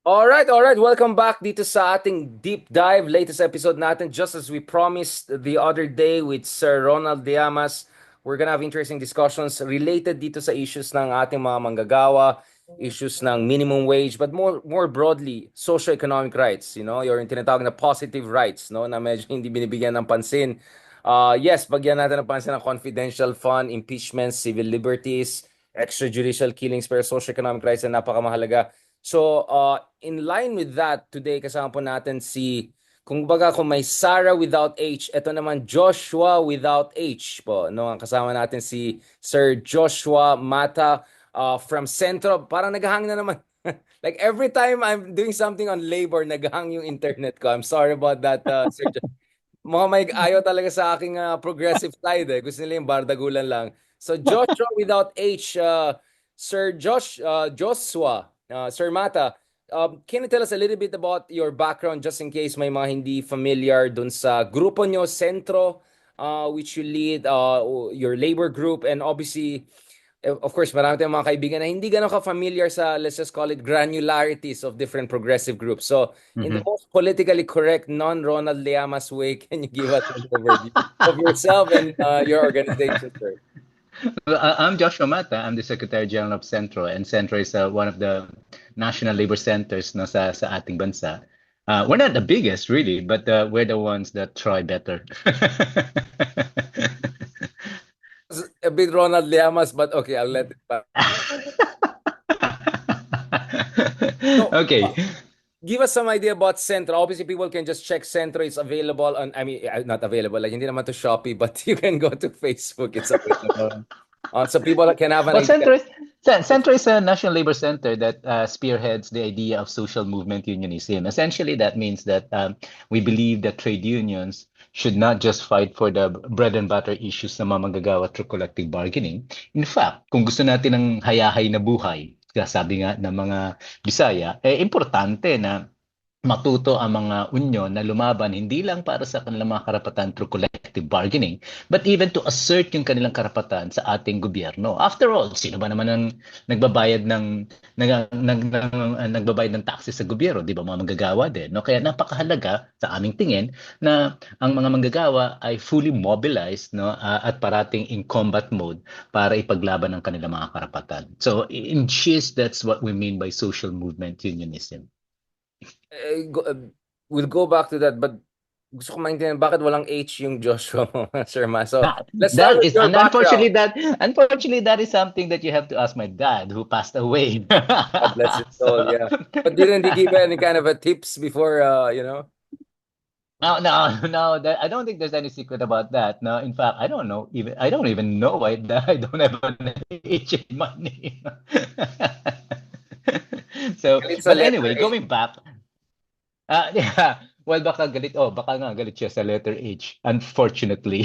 All right. Welcome back dito sa ating deep dive, latest episode natin. Just as we promised the other day with Sir Ronald Diamas, we're gonna have interesting discussions related dito sa issues ng ating mga manggagawa, issues ng minimum wage, but more broadly, socio-economic rights, yung tinatawag na positive rights, no, na medyo hindi binibigyan ng pansin. Yes, bagyan natin ng pansin ng confidential fund, impeachment, civil liberties, extrajudicial killings, pero socio-economic rights na napakamahalaga. So, in line with that, today kasama po natin kung may Sarah without H, ito naman Joshua without H po. No, ang kasama natin si Sir Joshua Mata from Centro. Parang naghahang na naman. Like every time I'm doing something on labor, naghahang yung internet ko. I'm sorry about that, Sir Joshua. Mukhang may ayaw talaga sa aking progressive side eh. Gusto nila yung bardagulan lang. So Joshua without H, Sir Joshua, Sir Mata, can you tell us a little bit about your background just in case may mga hindi familiar dun sa grupo nyo, Centro, which you lead, your labor group, and obviously of course, marami tayong mga kaibigan na hindi ganun ka-familiar sa, let's just call it, granularities of different progressive groups. So, in the Mhm. most politically correct, non-Ronald Llamas way, can you give us an overview of yourself and your organization, sir? Well, I'm Joshua Mata. I'm the Secretary General of Centro, and Centro is one of the national labor centers no, sa ating bansa. We're not the biggest, really, but we're the ones that try better. It's a bit Ronald Llamas, but okay, I'll let it pass. So, Okay. give us some idea about Centro. Obviously, people can just check Centro. It's available on, I mean, not available, like hindi naman to Shopee, but you can go to Facebook. It's available. So people can have an Well, idea. Centro is a national labor center that spearheads the idea of social movement unionism. Essentially, that means that we believe that trade unions should not just fight for the bread and butter issues ng mga manggagawa through collective bargaining. In fact, kung gusto natin ng hayahay na buhay, sabi nga ng mga Bisaya, importante na matuto ang mga unyon na lumaban hindi lang para sa kanilang mga karapatan through collective bargaining, but even to assert yung kanilang karapatan sa ating gobyerno. After all, sino ba naman ang nagbabayad nagbabayad ng taxes sa gobyerno, 'di ba? Mga manggagawa din, no? Kaya napakahalaga sa aming tingin na ang mga manggagawa ay fully mobilized, no, at parating in combat mode para ipaglaban ang kanilang mga karapatan. So in gist, that's what we mean by social movement unionism. We'll go back to that, but gusto ko maintindihan bakit walang H yung Joshua mo, Sir Ma. So, let's start That with is, your and background. unfortunately that is something that you have to ask my dad who passed away. God bless his soul, So yeah. But didn't he give any kind of a tips before, you know? no, I don't think there's any secret about that. No, in fact, I don't even know why that I don't have an H in my name. So, It's a but letter anyway, A. going back, yeah, well, baka nga galit siya sa letter H, unfortunately.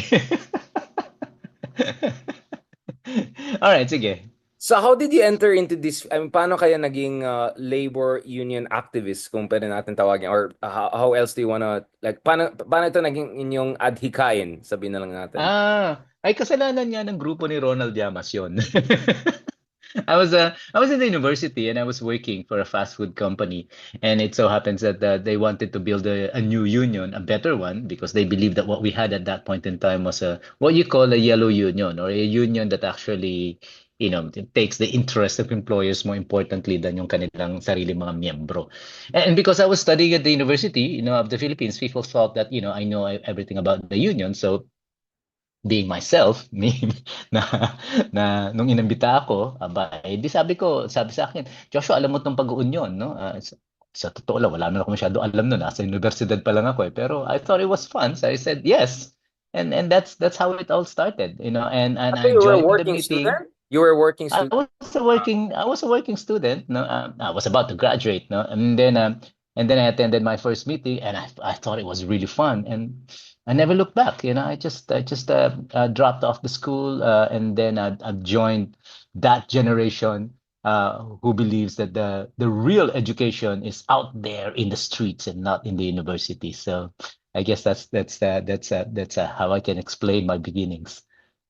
All right, sige. So how did you enter into this? I mean, paano kaya naging labor union activist kung pwede natin tawagin? Or how else do you wanna, like, paano ito naging inyong adhikain? Sabihin na lang natin. Ay kasalanan niya ng grupo ni Ronald Llamas yun. I was in the university and I was working for a fast food company, and it so happens that they wanted to build a new union, a better one, because they believed that what we had at that point in time was a what you call a yellow union, or a union that actually, takes the interest of employers more importantly than yung kanilang sarili mga miyembro. And because I was studying at the university, of the Philippines, people thought that, I know everything about the union, so being myself, me, na, na nung inambita ako, aba, di sabi sa akin, Joshua, alam mo itong pag-uunyon, no? Sa totoo lang, wala naman ako masyado alam nun. Nasa universidad pa lang ako eh. Pero I thought it was fun. So I said, yes. And that's how it all started, and So I you were a joined the working meeting. student? You were a working student? I was a working student. No, I was about to graduate. No, and then I attended my first meeting, and I thought it was really fun, and I never looked back. I just dropped off the school, and then I've joined that generation who believes that the real education is out there in the streets and not in the university. So I guess that's how I can explain my beginnings.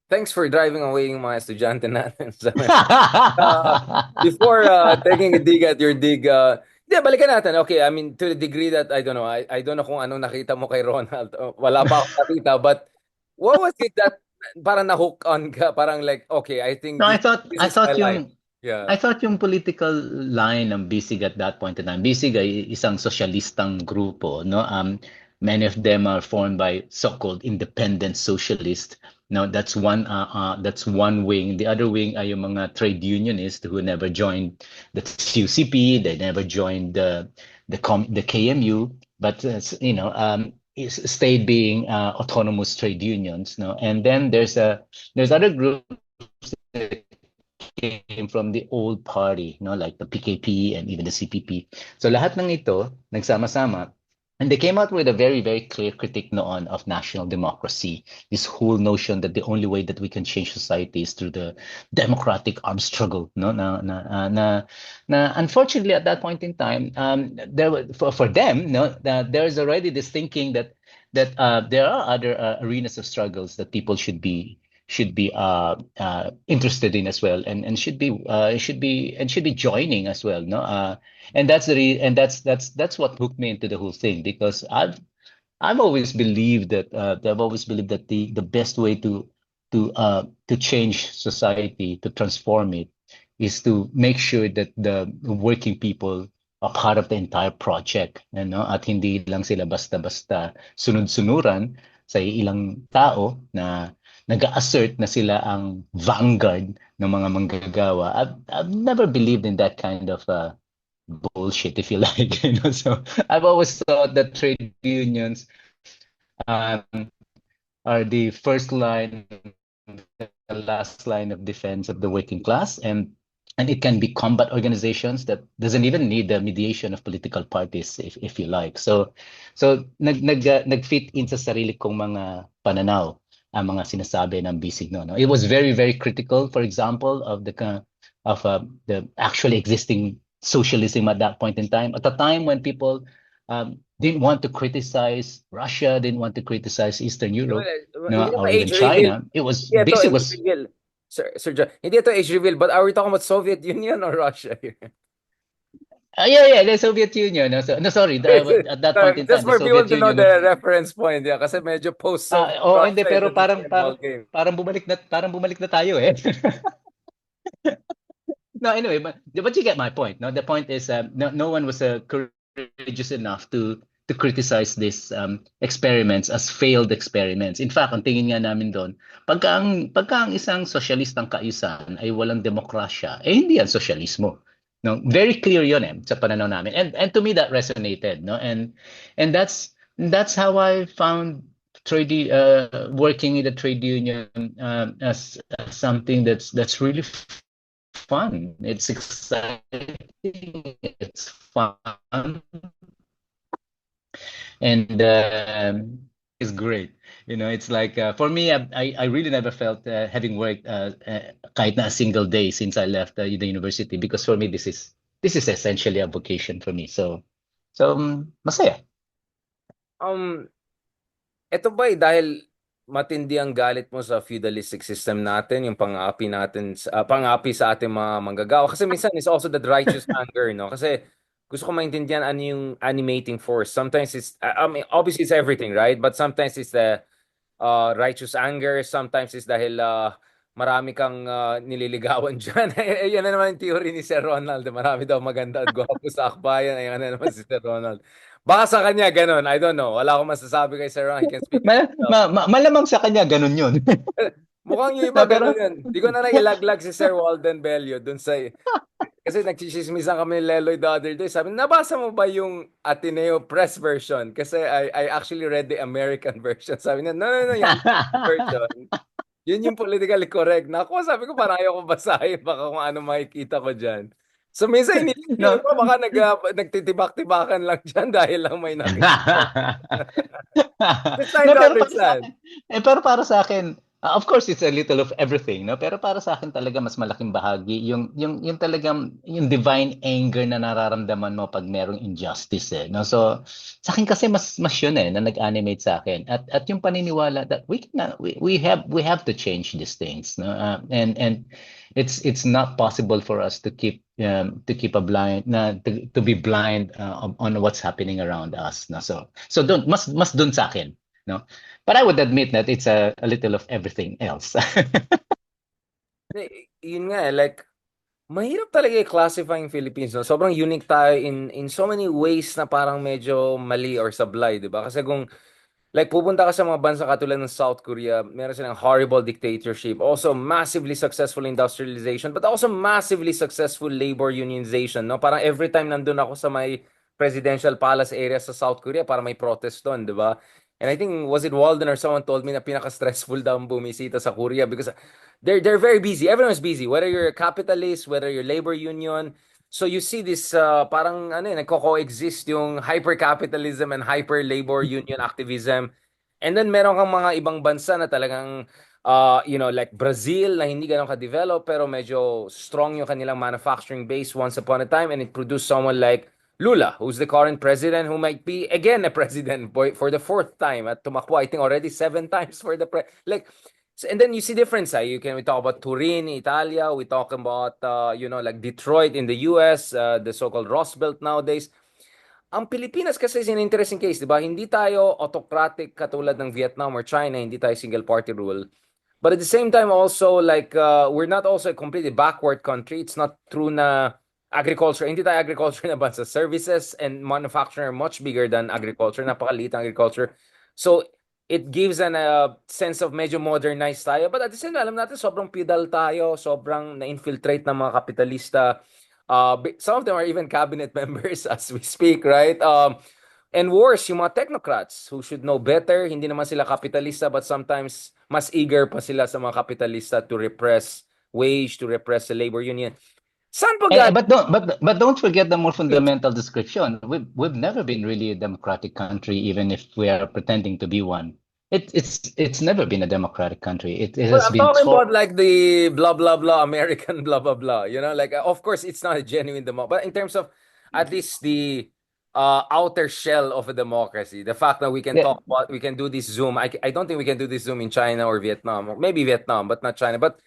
Thanks for driving away yung mga estudyante natin. Before taking a dig at your dig, Hindi, balikan natin. Okay, I mean, to the degree that, I don't know, I don't know kung anong nakita mo kay Ronald. Wala pa akong nakita, but what was it that parang na-hook on ka? Parang like, okay, I think No, this I is my thought life. Yeah. I thought yung political line ng BISIG at that point in time, BISIG ay isang sosyalistang grupo, no? Many of them are formed by so-called independent socialists. No, that's one wing. The other wing ay yung mga trade unionists who never joined the CUCP, they never joined the KMU, but stayed being autonomous trade unions, no? And then there's other groups that came from the old party, no, like the PKP and even the CPP. So lahat ng ito nagsama-sama, and they came out with a very, very clear critique noon of national democracy. This whole notion that the only way that we can change society is through the democratic armed struggle. No, unfortunately at that point in time, for them, no, there's already this thinking that there are other arenas of struggles that people should be interested in as well, and should be joining as well, no, and that's what hooked me into the whole thing, because I've always believed that the best way to change society, to transform it, is to make sure that the working people are part of the entire project, ano, at hindi lang sila basta-basta sunod-sunuran sa ilang tao na nag-assert na sila ang vanguard ng mga manggagawa. I've never believed in that kind of bullshit, if you like. So I've always thought that trade unions um, are the first line, the last line of defense of the working class, and it can be combat organizations that doesn't even need the mediation of political parties, if you like. So nag-fit in sa sarili kong mga pananaw ang mga sinasabi ng BISIG, no. It was very, very critical, for example, of the actually existing socialism at that point in time, at a time when people didn't want to criticize Russia, didn't want to criticize Eastern Europe, Hindi no, na or even age reveal. China. It was Hindi ito BISIG age was reveal. Sir John, hindi ito age reveal, but are we talking about Soviet Union or Russia here? yeah, the Soviet Union. No, no, sorry, at that point in Just time, the for people Soviet to know Union was. the reference point, yeah, kasi medyo post-Soviet Hindi, Russia is pero a parang different parang ballgame. parang bumalik na tayo eh. No, anyway, but you get my point. No, the point is, no one was courageous enough to criticize these experiments as failed experiments. In fact, ang tingin nga namin doon, pagka ang isang sosyalistang kaayusan ay walang demokrasya, hindi yan sosyalismo. No, very clear yun sa pananaw namin. And to me that resonated, no? And that's how I found working in the trade union as something that's really fun. It's exciting. It's fun, and it's great. It's like for me, I really never felt having worked kahit na a single day since I left the university, because for me this is essentially a vocation for me. So masaya. Ito ba dahil matindi ang galit mo sa feudalistic system natin, yung pang-api natin, pang-api sa ating mga manggagawa. Kasi minsan it's also the righteous anger, no? Kasi gusto ko maintindihan ano yung animating force. Sometimes I mean, obviously it's everything, right? But sometimes it's the righteous anger. Sometimes it's dahil marami kang nililigawan dyan. Yan na naman yung theory ni Sir Ronald. Marami daw maganda at gwapo sa akbayan. Ayan na naman si Sir Ronald. Baka sa kanya ganun. I don't know. Wala akong masasabi kay Sir Ronald. He can speak for himself. Malamang sa kanya ganun yun. Mukhang yung iba No, pero ganun yun. Di ko na nailaglag si Sir Walden Bello dun sa... Kasi nagchichismisan kami ni Leloy the other day. Sabi, nabasa mo ba yung Ateneo press version? Kasi I actually read the American version. Sabi niya, no, yung version. Yun yung politically correct. Naku, sabi ko, parang ayaw ko basahin. Baka kung ano makikita ko dyan. So, minsan iniisip ko, no. baka nagtitibak-tibakan lang dyan dahil lang may nakikita. Just trying No, to pero para sa understand. akin, pero para sa akin, Of course, it's a little of everything, no? Pero para sa akin talaga mas malaking bahagi yung talagang yung divine anger na nararamdaman mo pag merong injustice eh, no? So sa akin kasi mas yun eh na nag-animate sa akin. At yung paniniwala that we have to change these things, no? And it's not possible for us to keep a blind na to be blind on what's happening around us, no? So don't mas dun sa akin, no? But I would admit that it's a little of everything else. Yun nga eh, like, mahirap talaga i-classify yung Philippines, no? Sobrang unique tayo in so many ways na parang medyo mali or sablay, di ba? Kasi kung like pupunta ka sa mga bansa katulad ng South Korea, meron silang horrible dictatorship, also massively successful industrialization, but also massively successful labor unionization, no? Parang every time nandun ako sa may presidential palace area sa South Korea, para may protest doon, di ba? And I think, was it Walden or someone told me na pinaka-stressful daw ang bumisita sa Korea because they're very busy. Everyone's busy, whether you're a capitalist, whether you're labor union. So you see this parang ano nagko-coexist yung hyper-capitalism and hyper-labor union activism. And then meron kang mga ibang bansa na talagang like Brazil na hindi ganun ka-develop pero medyo strong yung kanilang manufacturing base once upon a time, and it produced someone like Lula, who's the current president, who might be again a president for the fourth time at tumakbo, I think already seven times for the like. And then you see difference. We talk about Turin, Italia. We talk about like Detroit in the U.S., the so-called Rust Belt nowadays. Ang Pilipinas kasi is an interesting case, di ba? Hindi tayo autocratic katulad ng Vietnam or China. Hindi tayo single party rule. But at the same time also, like, we're not also a completely backward country. It's not true na agriculture. Hindi tayo agriculture na bansa. Services and manufacturing are much bigger than agriculture. Napakaliit ang agriculture. So, it gives a sense of medyo modernized tayo. But at the same time, alam natin, sobrang feudal tayo. Sobrang na-infiltrate ng mga kapitalista. Some of them are even cabinet members as we speak, right? And worse, yung mga technocrats who should know better, hindi naman sila kapitalista but sometimes mas eager pa sila sa mga kapitalista to repress wage, to repress the labor union. Saan pa galing? But don't forget the more fundamental description. We've never been really a democratic country, even if we are pretending to be one. It's never been a democratic country. It Well, has I'm been talking taught. about like the blah blah blah American blah blah blah. Like of course it's not a genuine democracy, but in terms of at least the outer shell of a democracy, the fact that we can Yeah, talk about, we can do this Zoom. I don't think we can do this Zoom in China or Vietnam, or maybe Vietnam, but not China. But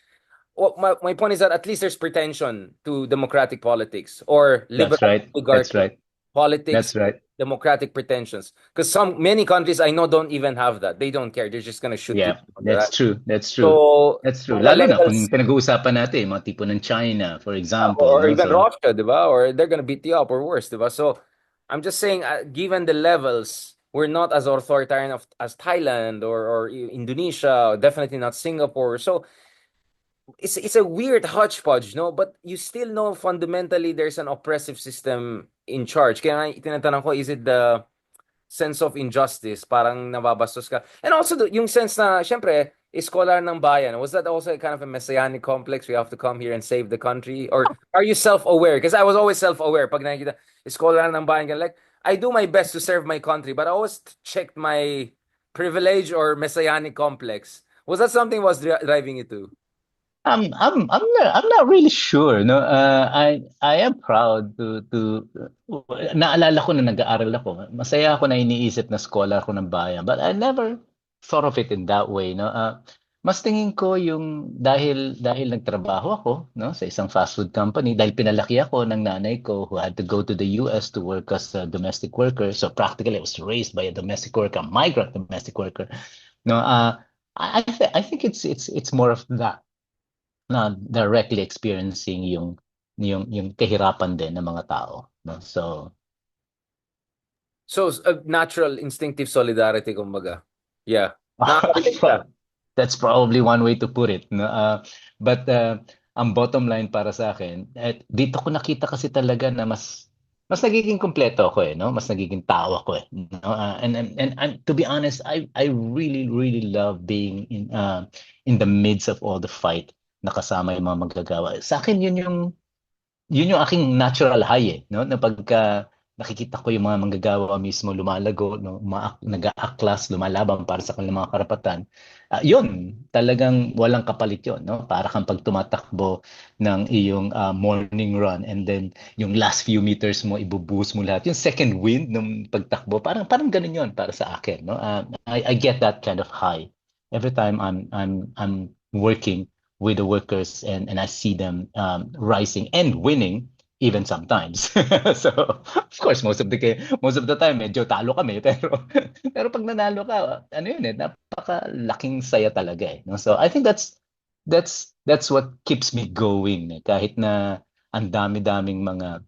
my point is that at least there's pretension to democratic politics or that's liberal right. That's oligarchy right. politics, That's right. democratic pretensions. Because many countries I know don't even have that. They don't care. They're just gonna shoot Yeah, people. that's true. That's true. So, That's true. mga Lalo na levels, kung pinag-uusapan natin, mga tipo ng China, for example, or no? even So, Russia, di ba? Or they're gonna beat you up or worse, di ba? So, I'm just saying, given the levels, we're not as authoritarian as Thailand or Indonesia, definitely not Singapore. So, it's a weird hodgepodge, no? But you still know fundamentally there's an oppressive system in charge. Kaya nga, tinatanong ko, is it the sense of injustice, parang nababastos ka. And also yung sense na, syempre, scholar ng bayan, was that also a kind of a messianic complex? We have to come here and save the country? Or are you self-aware? Because I was always self-aware. Pag nakikita, scholar ng bayan, like, I do my best to serve my country, but I always checked my privilege or messianic complex. Was that something was driving you to? I'm not really sure, no. I am proud to naalala ko na nag-aaral ako. Masaya ako na iniisip na scholar ko ng bayan, but I never thought of it in that way, no. Mas tingin ko yung dahil nagtrabaho ako, no, sa isang fast food company, dahil pinalaki ako ng nanay ko who had to go to the US to work as a domestic worker. So practically I was raised by a domestic worker, a migrant domestic worker. No, I think it's more of that na directly experiencing yung kahirapan din ng mga tao, no? So Natural instinctive solidarity, kumbaga. Yeah. Nakaka-relate ka. that's probably one way to put it, no? But ang bottom line para sa akin, dito ko nakita kasi talaga na mas nagiging kumpleto ako, no? Mas nagiging tao ako, no? And to be honest, I really love being in the midst of all the fight na kasama yung mga manggagawa. Sa akin yun yung aking natural high, no? Na nakikita ko yung mga manggagawa mismo lumalago, no, nag-aaklas, lumalaban para sa kanilang mga karapatan. Yun, talagang walang kapalit yun, no? Para kang pag tumatakbo ng iyong morning run and then yung last few meters mo, ibubuhos mo lahat. Yung second wind ng pagtakbo, parang ganun yun para sa akin, no? I get that kind of high every time I'm working with the workers and I see them rising and winning even sometimes. So, of course, most of the time medyo talo kami pero pag nanalo ka, ano yun napakalaking saya talaga no? So, I think that's what keeps me going kahit na ang dami-daming mga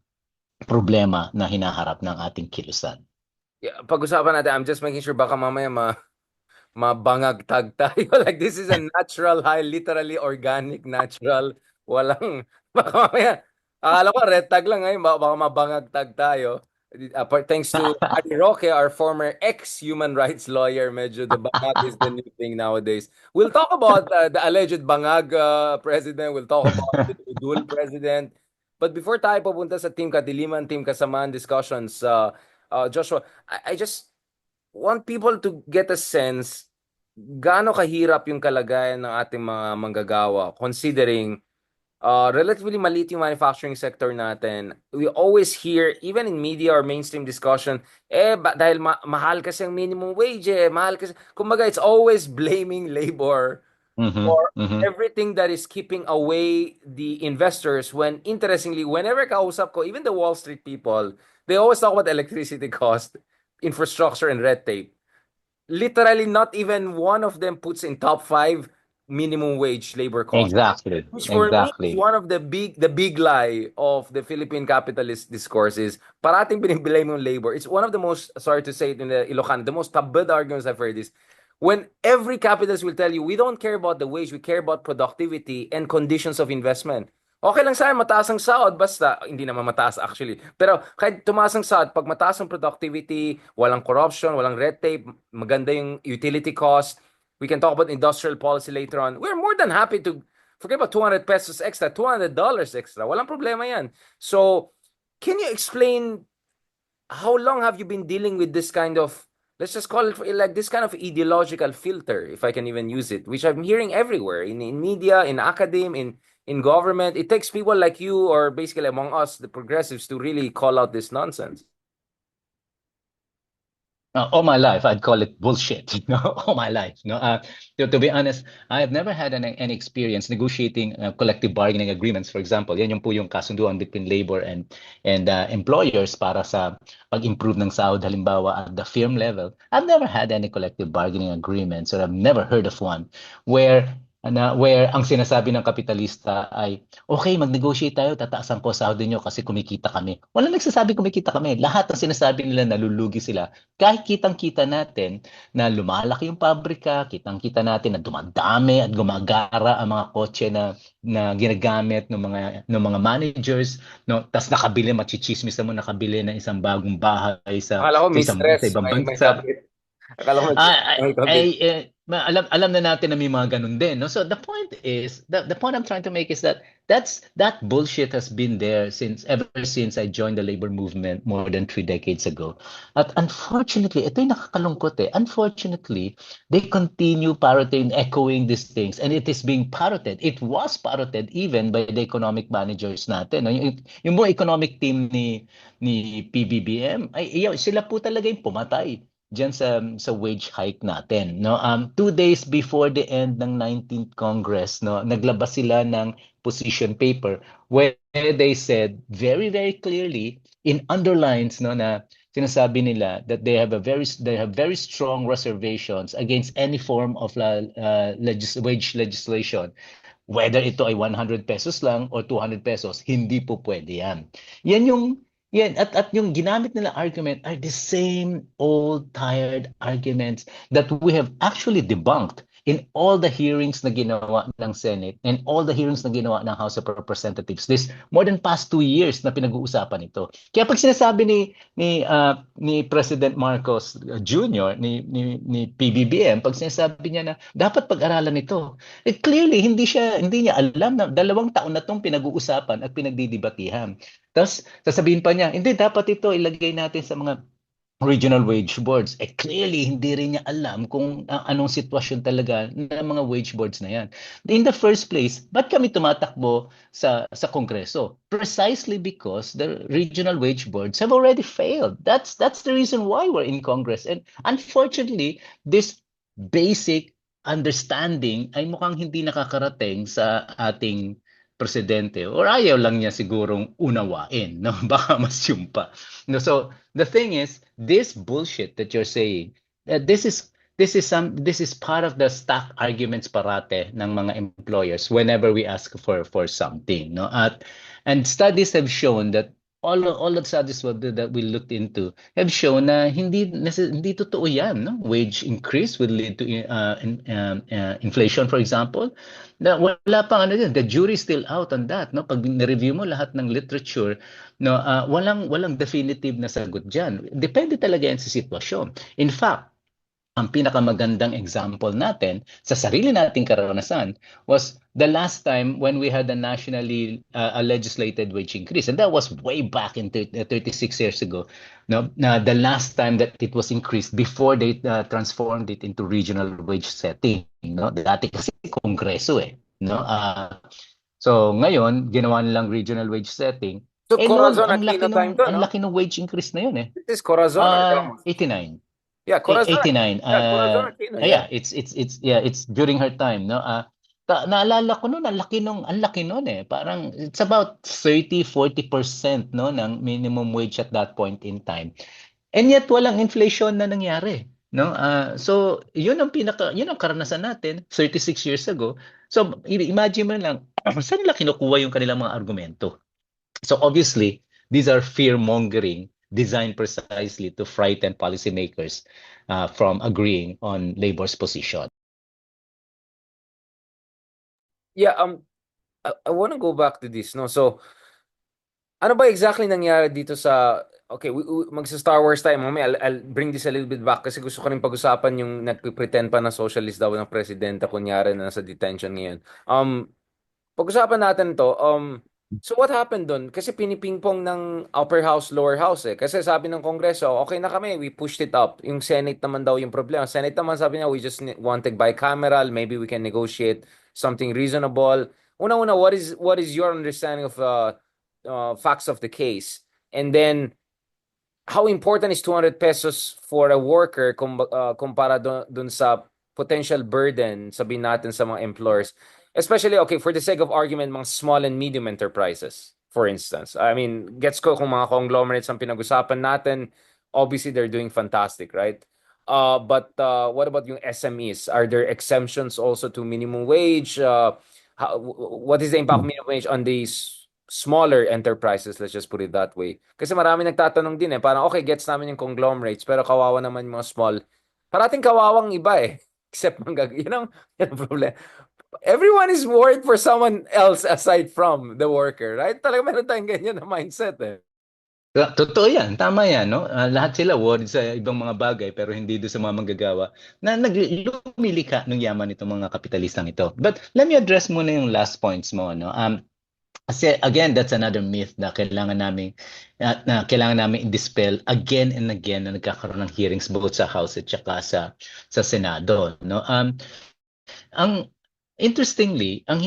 problema na hinaharap ng ating kilusan. Yeah, pag-usapan natin, I'm just making sure baka mamaya mabangagtag tayo. Like this is a natural high, literally organic, natural. Walang, baka mamaya, akala ko red tag lang ngayon, baka mabangagtag tayo. Thanks to Ari Roque, our former ex-human rights lawyer, medyo the bangag is the new thing nowadays. We'll talk about the alleged bangag president. We'll talk about the Udul president. But before tayo papunta sa Team Kadiliman, Team Kasamaan discussions, Joshua, I just want people to get a sense gaano kahirap yung kalagayan ng ating mga manggagawa considering relatively maliit yung manufacturing sector natin. We always hear, even in media or mainstream discussion, dahil mahal kasi ang minimum wage, mahal kasi. Kumbaga, it's always blaming labor Mhm, for mhm. everything that is keeping away the investors when, interestingly, whenever kausap ko, even the Wall Street people, they always talk about electricity cost, infrastructure, and red tape. Literally, not even one of them puts in top five minimum wage labor cost, Exactly, which for me is exactly. one of the big lie of the Philippine capitalist discourse is parating binibilay mo yung labor. It's one of the most, sorry to say it in the Ilocano, the most tabad arguments I've heard is when every capitalist will tell you, we don't care about the wage, we care about productivity and conditions of investment. Okay lang sa'yo, mataas ang sahod, basta, hindi naman mataas actually. Pero kahit tumaas ang sahod, pag mataas ang productivity, walang corruption, walang red tape, maganda yung utility cost, we can talk about industrial policy later on. We're more than happy to forget about 200 pesos extra, $200 extra. Walang problema yan. So, can you explain how long have you been dealing with this kind of, let's just call it like this kind of ideological filter, if I can even use it, which I'm hearing everywhere in media, in academia, in government. It takes people like you or basically among us, the progressives, to really call out this nonsense. All my life, I'd call it bullshit. All my life. To be honest, I have never had any experience negotiating collective bargaining agreements. For example, yan yung po yung kasunduan between labor and employers para sa pag-improve ng sahod. Halimbawa, at the firm level, I've never had any collective bargaining agreements or I've never heard of one where ang sinasabi ng kapitalista ay okay, mag-negotiate tayo, tataasan ko sahod niyo kasi kumikita kami. Walang nagsasabi kumikita kami. Lahat ng sinasabi nila nalulugi sila kahit kitang-kita natin na lumalaki yung pabrika, kitang-kita natin na dumadami at gumagara ang mga kotse na ginagamit ng mga managers, no? Tas nakabili, machichismis mo nakabili ng isang bagong bahay Akala ko sa mistress, ibang may bansa. kabit. Akala ko Ah, may ay, kabit. alam na natin na may mga ganun din, no? So the point is, the point I'm trying to make is that bullshit has been there ever since I joined the labor movement more than 3 decades ago. At unfortunately, ito yung nakakalungkot eh. Unfortunately, they continue parroting, echoing these things, and it is being parroted. It was parroted even by the economic managers natin. No? Yung mga economic team ni PBBM, sila po talaga yung pumatay diyan sa wage hike natin, no? 2 days before the end ng 19th Congress, no, naglabas sila ng position paper where they said very very clearly in underlines, no, na sinasabi nila that they have very strong reservations against any form of wage legislation, whether ito ay 100 pesos lang or 200 pesos, hindi po pwede yan. At yung ginamit nila argument are the same old tired arguments that we have actually debunked in all the hearings na ginawa ng Senate and all the hearings na ginawa ng House of Representatives, this more than past 2 years na pinag-uusapan ito. Kaya pag sinasabi ni President Marcos Jr., ni PBBM, pag sinasabi niya na dapat pag-aralan ito, clearly hindi niya alam na 2 taon na itong pinag-uusapan at pinagdidibatihan. Tapos sasabihin pa niya, hindi, dapat ito ilagay natin sa mga regional wage boards. Clearly, hindi rin niya alam kung anong sitwasyon talaga ng mga wage boards na yan. In the first place, ba't kami tumatakbo sa Kongreso? Precisely because the regional wage boards have already failed. That's the reason why we're in Congress. And unfortunately, this basic understanding ay mukhang hindi nakakarating sa ating presidente, or ayaw lang niya sigurong unawain, no? Baka mas yun pa. No, so the thing is, this bullshit that you're saying, this is part of the stock arguments parate ng mga employers whenever we ask for something, no? And studies have shown that all the studies that we looked into have shown na hindi totoo yan, no? Wage increase will lead to inflation, for example. Na wala pang ano din, the jury is still out on that, no? Pag ni-review mo lahat ng literature, no, walang definitive na sagot diyan. Depende talaga yan sa sitwasyon. In fact, ang pinakamagandang example natin sa sarili nating karanasan was the last time when we had a nationally a legislated wage increase, and that was way back in 36 years ago, no, na the last time that it was increased before they transformed it into regional wage setting, no? Dati kasi kongreso no. So ngayon ginawa nilang regional wage setting. So Noon Corazon ang Aquino time to, ang no? laki ng wage increase na yun This is Corazon or Ramos? 89. Yeah, Corazon. 89. Yeah, Corazon Aquino. Yeah, it's during her time, no. Naalala ko noon, ang laki noon Parang it's about 30-40%, no, ng minimum wage at that point in time. And yet walang inflation na nangyari, no? So yun ang karanasan natin 36 years ago. So imagine mo lang saan nila kinukuha yung kanilang mga argumento. So obviously, these are fear-mongering designed precisely to frighten policymakers from agreeing on labor's position. Yeah, I want to go back to this, no? So, ano ba exactly nangyari dito sa... Okay, magsa-Star Wars tayo. Mamaya, I'll bring this a little bit back kasi gusto ko rin pag-usapan yung nagpretend pa na socialist daw ng presidente, kunyari na nasa detention ngayon. Pag-usapan natin to, so what happened doon? Kasi pinipingpong ng upper house, lower house Kasi sabi ng Kongreso, okay na kami, we pushed it up. Yung Senate naman daw yung problema. Senate naman sabi niya, we just want it bicameral, maybe we can negotiate something reasonable. Una-una, what is your understanding of facts of the case? And then, how important is 200 pesos for a worker kumpara dun sa potential burden, sabihin natin sa mga employers? Especially, okay, for the sake of argument, mga small and medium enterprises, for instance. I mean, gets ko kung mga conglomerates ang pinag-usapan natin, obviously they're doing fantastic, right? But what about yung SMEs? Are there exemptions also to minimum wage? What is the impact of minimum wage on these smaller enterprises? Let's just put it that way. Kasi marami nagtatanong din parang okay, gets namin yung conglomerates, pero kawawa naman yung mga small. Parating kawawang iba except yun ang problem. Everyone is worried for someone else aside from the worker, right? Talaga meron tayong ganyan na mindset Totoo yan, tama yan, no? Lahat sila worried sa ibang mga bagay pero hindi doon sa mga manggagawa na lumilika ng yaman itong mga kapitalistang ito. But let me address muna yung last points mo, no? Kasi again, that's another myth na kailangan namin i-dispel again and again na nagkakaroon ng hearings both sa House at saka sa Senado, no? Interestingly, ang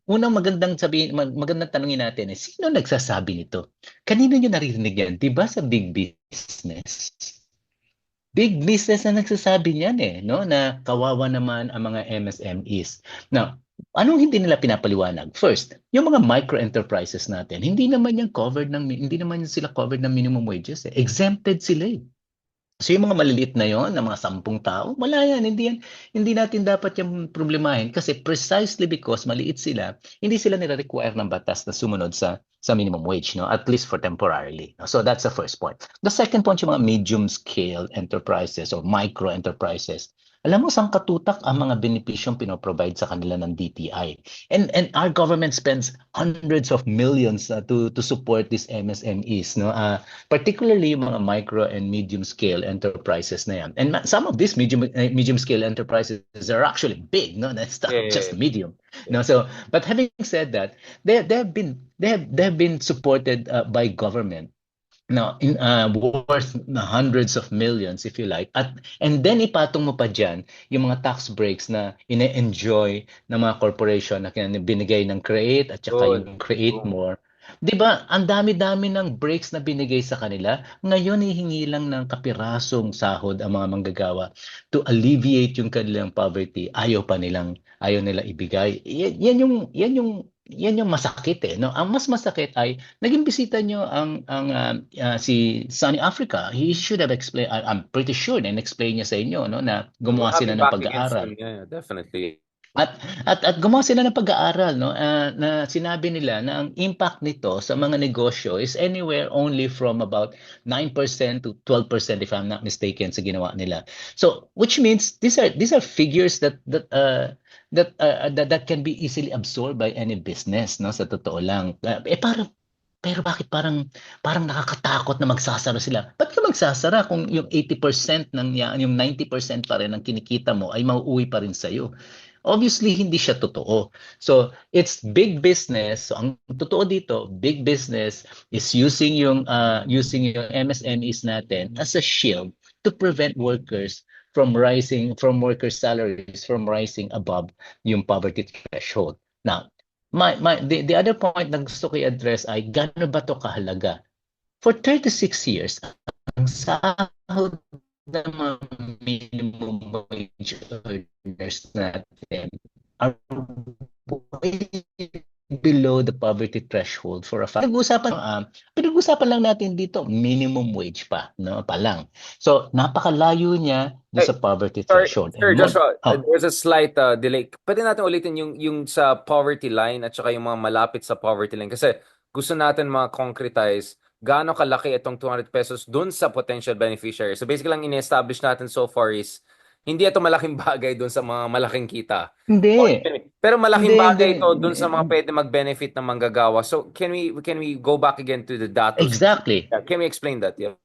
unang magandang tanungin natin sino nagsasabi nito? Kanino niyo narinig yan? 'Di ba sa big business? Big business na nagsasabi niyan no, na kawawa naman ang mga MSMEs. Now, anong hindi nila pinapaliwanag? First, yung mga micro enterprises natin, hindi naman sila covered ng minimum wages Exempted sila So yung mga maliliit na yon, na mga 10 tao, wala yan. Hindi natin dapat yung problemahin kasi precisely because maliit sila, hindi sila nire-require ng batas na sumunod sa minimum wage, no? At least for temporarily. So that's the first point. The second point, yung mga medium scale enterprises or micro enterprises. Alam mo, sangkatutak ang mga benepisyong pinoprovide sa kanila ng DTI. And our government spends hundreds of millions to support these MSMEs, no? Particularly yung mga micro and medium scale enterprises na yan. And some of these medium scale enterprises are actually big, no? That's not just Yeah. medium. No, so but having said that, they have been supported by government, no, worth na hundreds of millions if you like, and then ipatong mo pa diyan yung mga tax breaks na ine-enjoy ng mga corporation na binigay ng Create at saka Yun. yung Create More. 'Di ba? Ang dami-dami ng breaks na binigay sa kanila. Ngayon hihingi lang ng kapirasong sahod ang mga manggagawa to alleviate yung kanilang poverty. Ayaw nila ibigay. Yan yung masakit eh, no? Ang mas masakit ay naging bisita nyo si Sunny Africa. He should have explained, I'm pretty sure na explain niya sa inyo, no, na We'll gumawa have sila him ng back again pag-aaral. soon. Yeah, definitely. At gumawa sila ng pag-aaral, no, na sinabi nila na ang impact nito sa mga negosyo is anywhere only from about 9% to 12% if I'm not mistaken sa ginawa nila. So which means these are figures that can be easily absorbed by any business, no, sa totoo lang. Pero bakit parang nakakatakot na magsasara sila? Ba't ka magsasara kung yung 80% yung 90% pa rin ng kinikita mo ay mauuwi pa rin sa'yo? Obviously, hindi siya totoo. So, it's big business. So, ang totoo dito, big business is using yung MSMEs natin as a shield to prevent workers' salaries from rising above yung poverty threshold. Now, the other point na gusto ko i-address ay gaano ba to kahalaga? For 36 years, ang sahod ng mga minimum wage earners natin are way below the poverty threshold for a fact. Pinag-usapan lang natin dito, minimum wage pa lang. So, napakalayo niya doon sa Hey, poverty sorry, threshold. Sir And Joshua, oh, there's a slight delay. Pwede natin ulitin yung sa poverty line at saka yung mga malapit sa poverty line. Kasi gusto natin concretize gaano kalaki itong 200 pesos dun sa potential beneficiary. So basically lang ini-establish natin so far is hindi ito malaking bagay dun sa mga malaking kita. hindi. Pero malaking Hindi. bagay ito dun sa mga pwede mag-benefit ng manggagawa. So can we go back again to the datos? Exactly. Yeah, can we explain that? Yeah.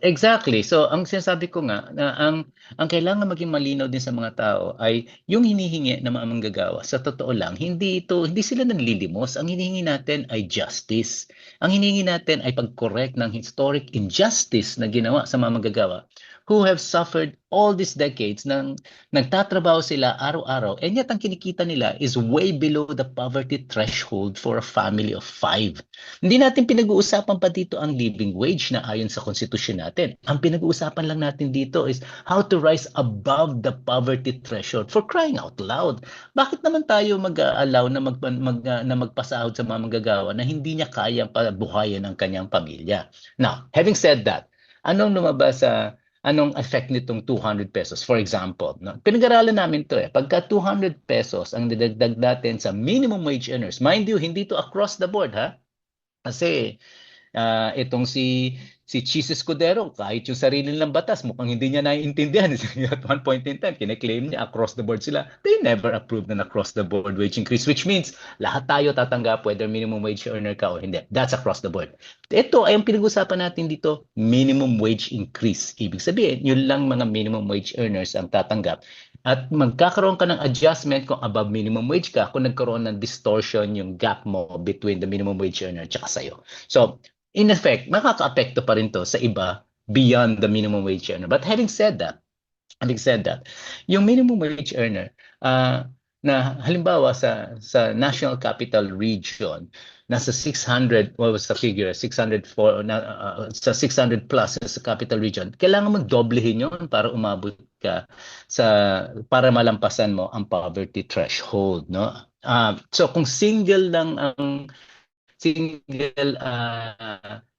Exactly. So ang sinasabi ko nga na ang kailangan maging malinaw din sa mga tao ay yung hinihingi ng mga manggagawa. Sa totoo lang, hindi sila nanlilimos. Ang hinihingi natin ay justice. Ang hinihingi natin ay pag-correct ng historic injustice na ginawa sa mga manggagawa who have suffered all these decades nang nagtatrabaho sila araw-araw and yet ang kinikita nila is way below the poverty threshold for a family of 5. Hindi natin pinag-uusapan pa dito ang living wage na ayon sa konstitusyon natin. Ang pinag-uusapan lang natin dito is how to rise above the poverty threshold. For crying out loud. Bakit naman tayo mag-allow na magpasahod sa mga manggagawa na hindi niya kayang buhayin ang kanyang pamilya? Now, having said that, anong effect nitong 200 pesos? For example, no? Pinag-aralan namin to eh. Pagka 200 pesos ang didagdag natin sa minimum wage earners, mind you, hindi to across the board ha. Kasi itong si Chis Escudero, kahit yung sarili nilang batas, mukhang hindi niya naiintindihan. At one point in time, kine-claim niya across the board sila. They never approved an across the board wage increase, which means lahat tayo tatanggap whether minimum wage earner ka o hindi. That's across the board. Ito ay ang pinag-usapan natin dito, minimum wage increase. Ibig sabihin, yun lang mga minimum wage earners ang tatanggap. At magkakaroon ka ng adjustment kung above minimum wage ka, kung nagkaroon ng distortion yung gap mo between the minimum wage earner at saka sa'yo. So, in effect, makaka-apekto pa rin to sa iba beyond the minimum wage earner. But having said that, yung minimum wage earner, na halimbawa sa National Capital Region, nasa 600, what was the figure? 604, sa 600 plus sa Capital Region, kailangan mo doblehin yun para umabot ka para malampasan mo ang poverty threshold, no? So kung single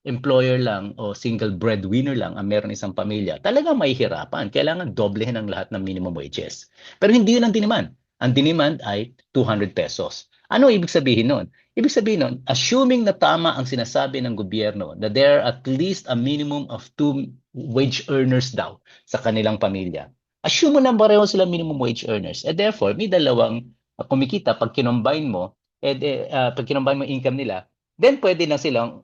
employer lang o single breadwinner lang ang meron isang pamilya, talagang mahihirapan. Kailangan doblehin ang lahat ng minimum wages. Pero hindi yun ang diniman. Ang diniman ay 200 pesos. Ano ibig sabihin nun? Ibig sabihin nun, assuming na tama ang sinasabi ng gobyerno na there are at least a minimum of 2 wage earners daw sa kanilang pamilya. Assume mo na pareho sila minimum wage earners. Therefore, may dalawang kumikita pag kinombine mo, pag kinombine mo income nila, then pwede na silang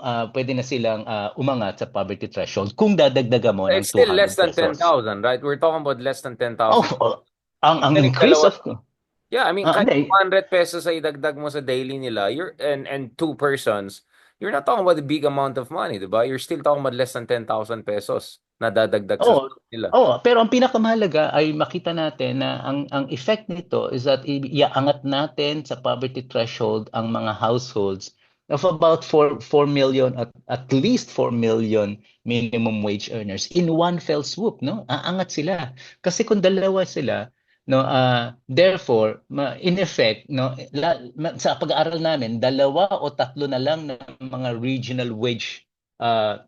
umangat sa poverty threshold kung dadagdagan mo ng It's still less 200 than pesos. 10,000, right? We're talking about less than Oh, 10,000. oh, ang Even if increase dalawa, of yeah, I mean, kahit hindi. 100 pesos ay idagdag mo sa daily nila, and two persons, you're not talking about a big amount of money, diba? You're still talking about less than 10,000 pesos na dadagdag sa Oo, sahod nila. pero ang pinakamahalaga ay makita natin na ang effect nito is that iaangat natin sa poverty threshold ang mga households of about 4 million, at least 4 million minimum wage earners in one fell swoop, no? Aangat sila. Kasi kung dalawa sila, no, therefore, in effect, no, sa pag-aaral namin, dalawa o tatlo na lang ng mga regional wage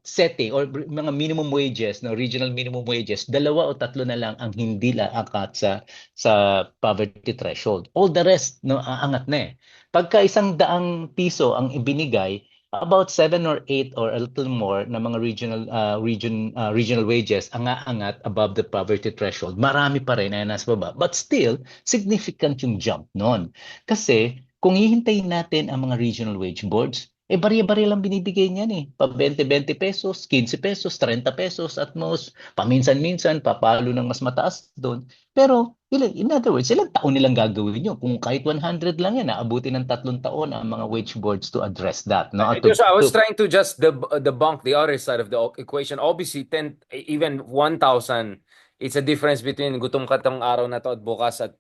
setting or mga minimum wages, no, regional minimum wages, dalawa o tatlo na lang ang hindi laangkat sa poverty threshold. All the rest, no, aangat na eh. Pagka 100 piso ang ibinigay, about 7 or 8 or a little more na mga regional wages ang aangat above the poverty threshold. Marami pa rin na nasa baba. But still, significant yung jump noon. Kasi kung hihintayin natin ang mga regional wage boards, bari-bari lang binibigay niyan eh. Pa 20 pesos, 15 pesos, 30 pesos at most. Paminsan-minsan, papalo ng mas mataas doon. Pero, in other words, ilang taon nilang gagawin yun? Kung kahit 100 lang yan, naabuti ng 3 taon ang mga wage boards to address that. No? I was trying to just debunk the other side of the equation. Obviously, 10, even 1,000, it's a difference between gutom ka tong araw na to at bukas at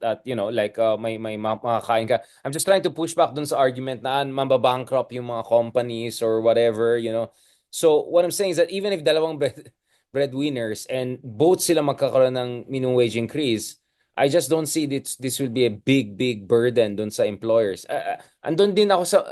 like may makakain ka. I'm just trying to push back dun sa argument na mababankrupt yung mga companies or whatever. So what I'm saying is that even if dalawang breadwinners and both sila magkakaroon ng minimum wage increase, I just don't see this will be a big burden dun sa employers. Andun din ako sa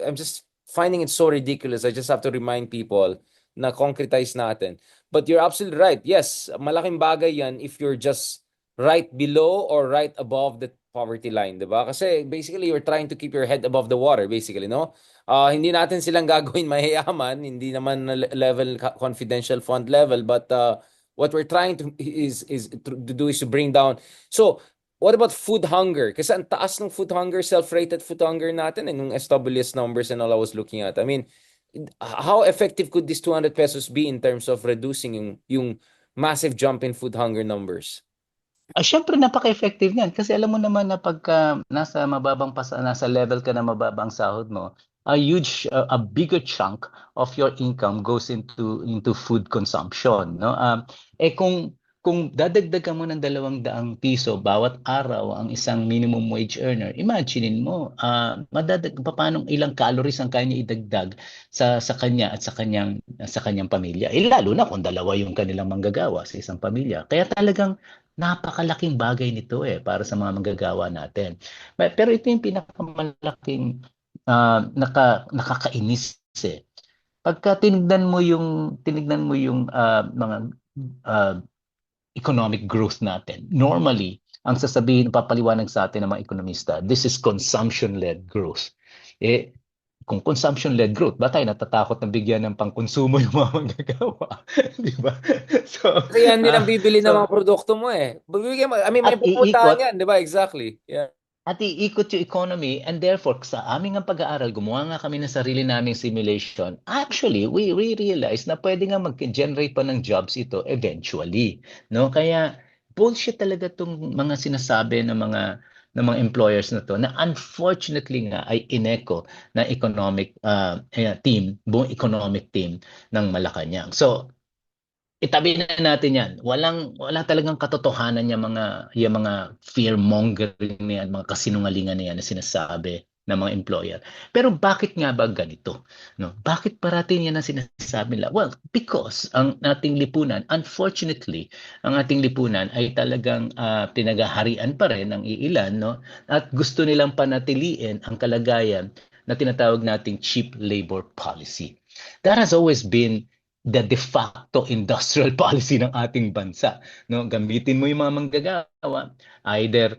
I'm just finding it so ridiculous. I just have to remind people na concretize natin. But you're absolutely right. Yes, malaking bagay yan if you're just right below or right above the poverty line, 'di ba? Kasi basically you're trying to keep your head above the water basically, no? Hindi natin silang gagawin mayayaman, hindi naman na level confidential fund level, but what we're trying to to do is to bring down. So, what about food hunger? Kasi ang taas ng food hunger, self-rated food hunger natin and yung SWS numbers and all I was looking at. I mean, how effective could this 200 pesos be in terms of reducing yung massive jump in food hunger numbers? Syempre napaka-effective niyan kasi alam mo naman na pagka nasa level ka na mababang sahod mo, a bigger chunk of your income goes into food consumption, no? Kung dadagdagan mo ng 200 piso bawat araw ang isang minimum wage earner, imaginein mo, paano ilang calories ang kanya idagdag sa kanya at sa kanyang pamilya. Lalo na kung dalawa yung kanilang manggagawa sa isang pamilya. Kaya talagang napakalaking bagay nito para sa mga manggagawa natin. Pero ito yung pinakamalaking nakakainis eh. Pagka tinignan mo yung mga uh, economic growth natin. Normally, ang papaliwanag sa atin ng mga ekonomista, this is consumption-led growth. Kung consumption-led growth, ba tayo natatakot na bigyan ng pangkonsumo yung mga manggagawa? Di ba? So, Kasi yan din ang bibili ng so mga produkto mo eh. I mean, may at pupuntahan iikot yan, di ba? Exactly. Yeah. At iikot yung economy, and therefore sa aming ang pag-aaral, gumawa nga kami ng sarili naming simulation. Actually, we realize na pwede nga mag-generate pa ng jobs ito eventually, no? Kaya bullshit talaga tong mga sinasabi ng mga employers na to na unfortunately nga ay ineko na buong economic team ng Malacanang. So itabi na natin 'yan. Wala talagang katotohanan yung mga fear mongering na yan, mga kasinungalingan na yan na sinasabi ng mga employer. Pero bakit nga ba ganito? No? Bakit parating yan ang sinasabi nila? Well, because ang ating lipunan, unfortunately, ang ating lipunan ay talagang pinagaharian pa rin ng iilan, no? At gusto nilang panatiliin ang kalagayan na tinatawag nating cheap labor policy. That has always been the de facto industrial policy ng ating bansa, no? Gamitin mo yung mga manggagawa either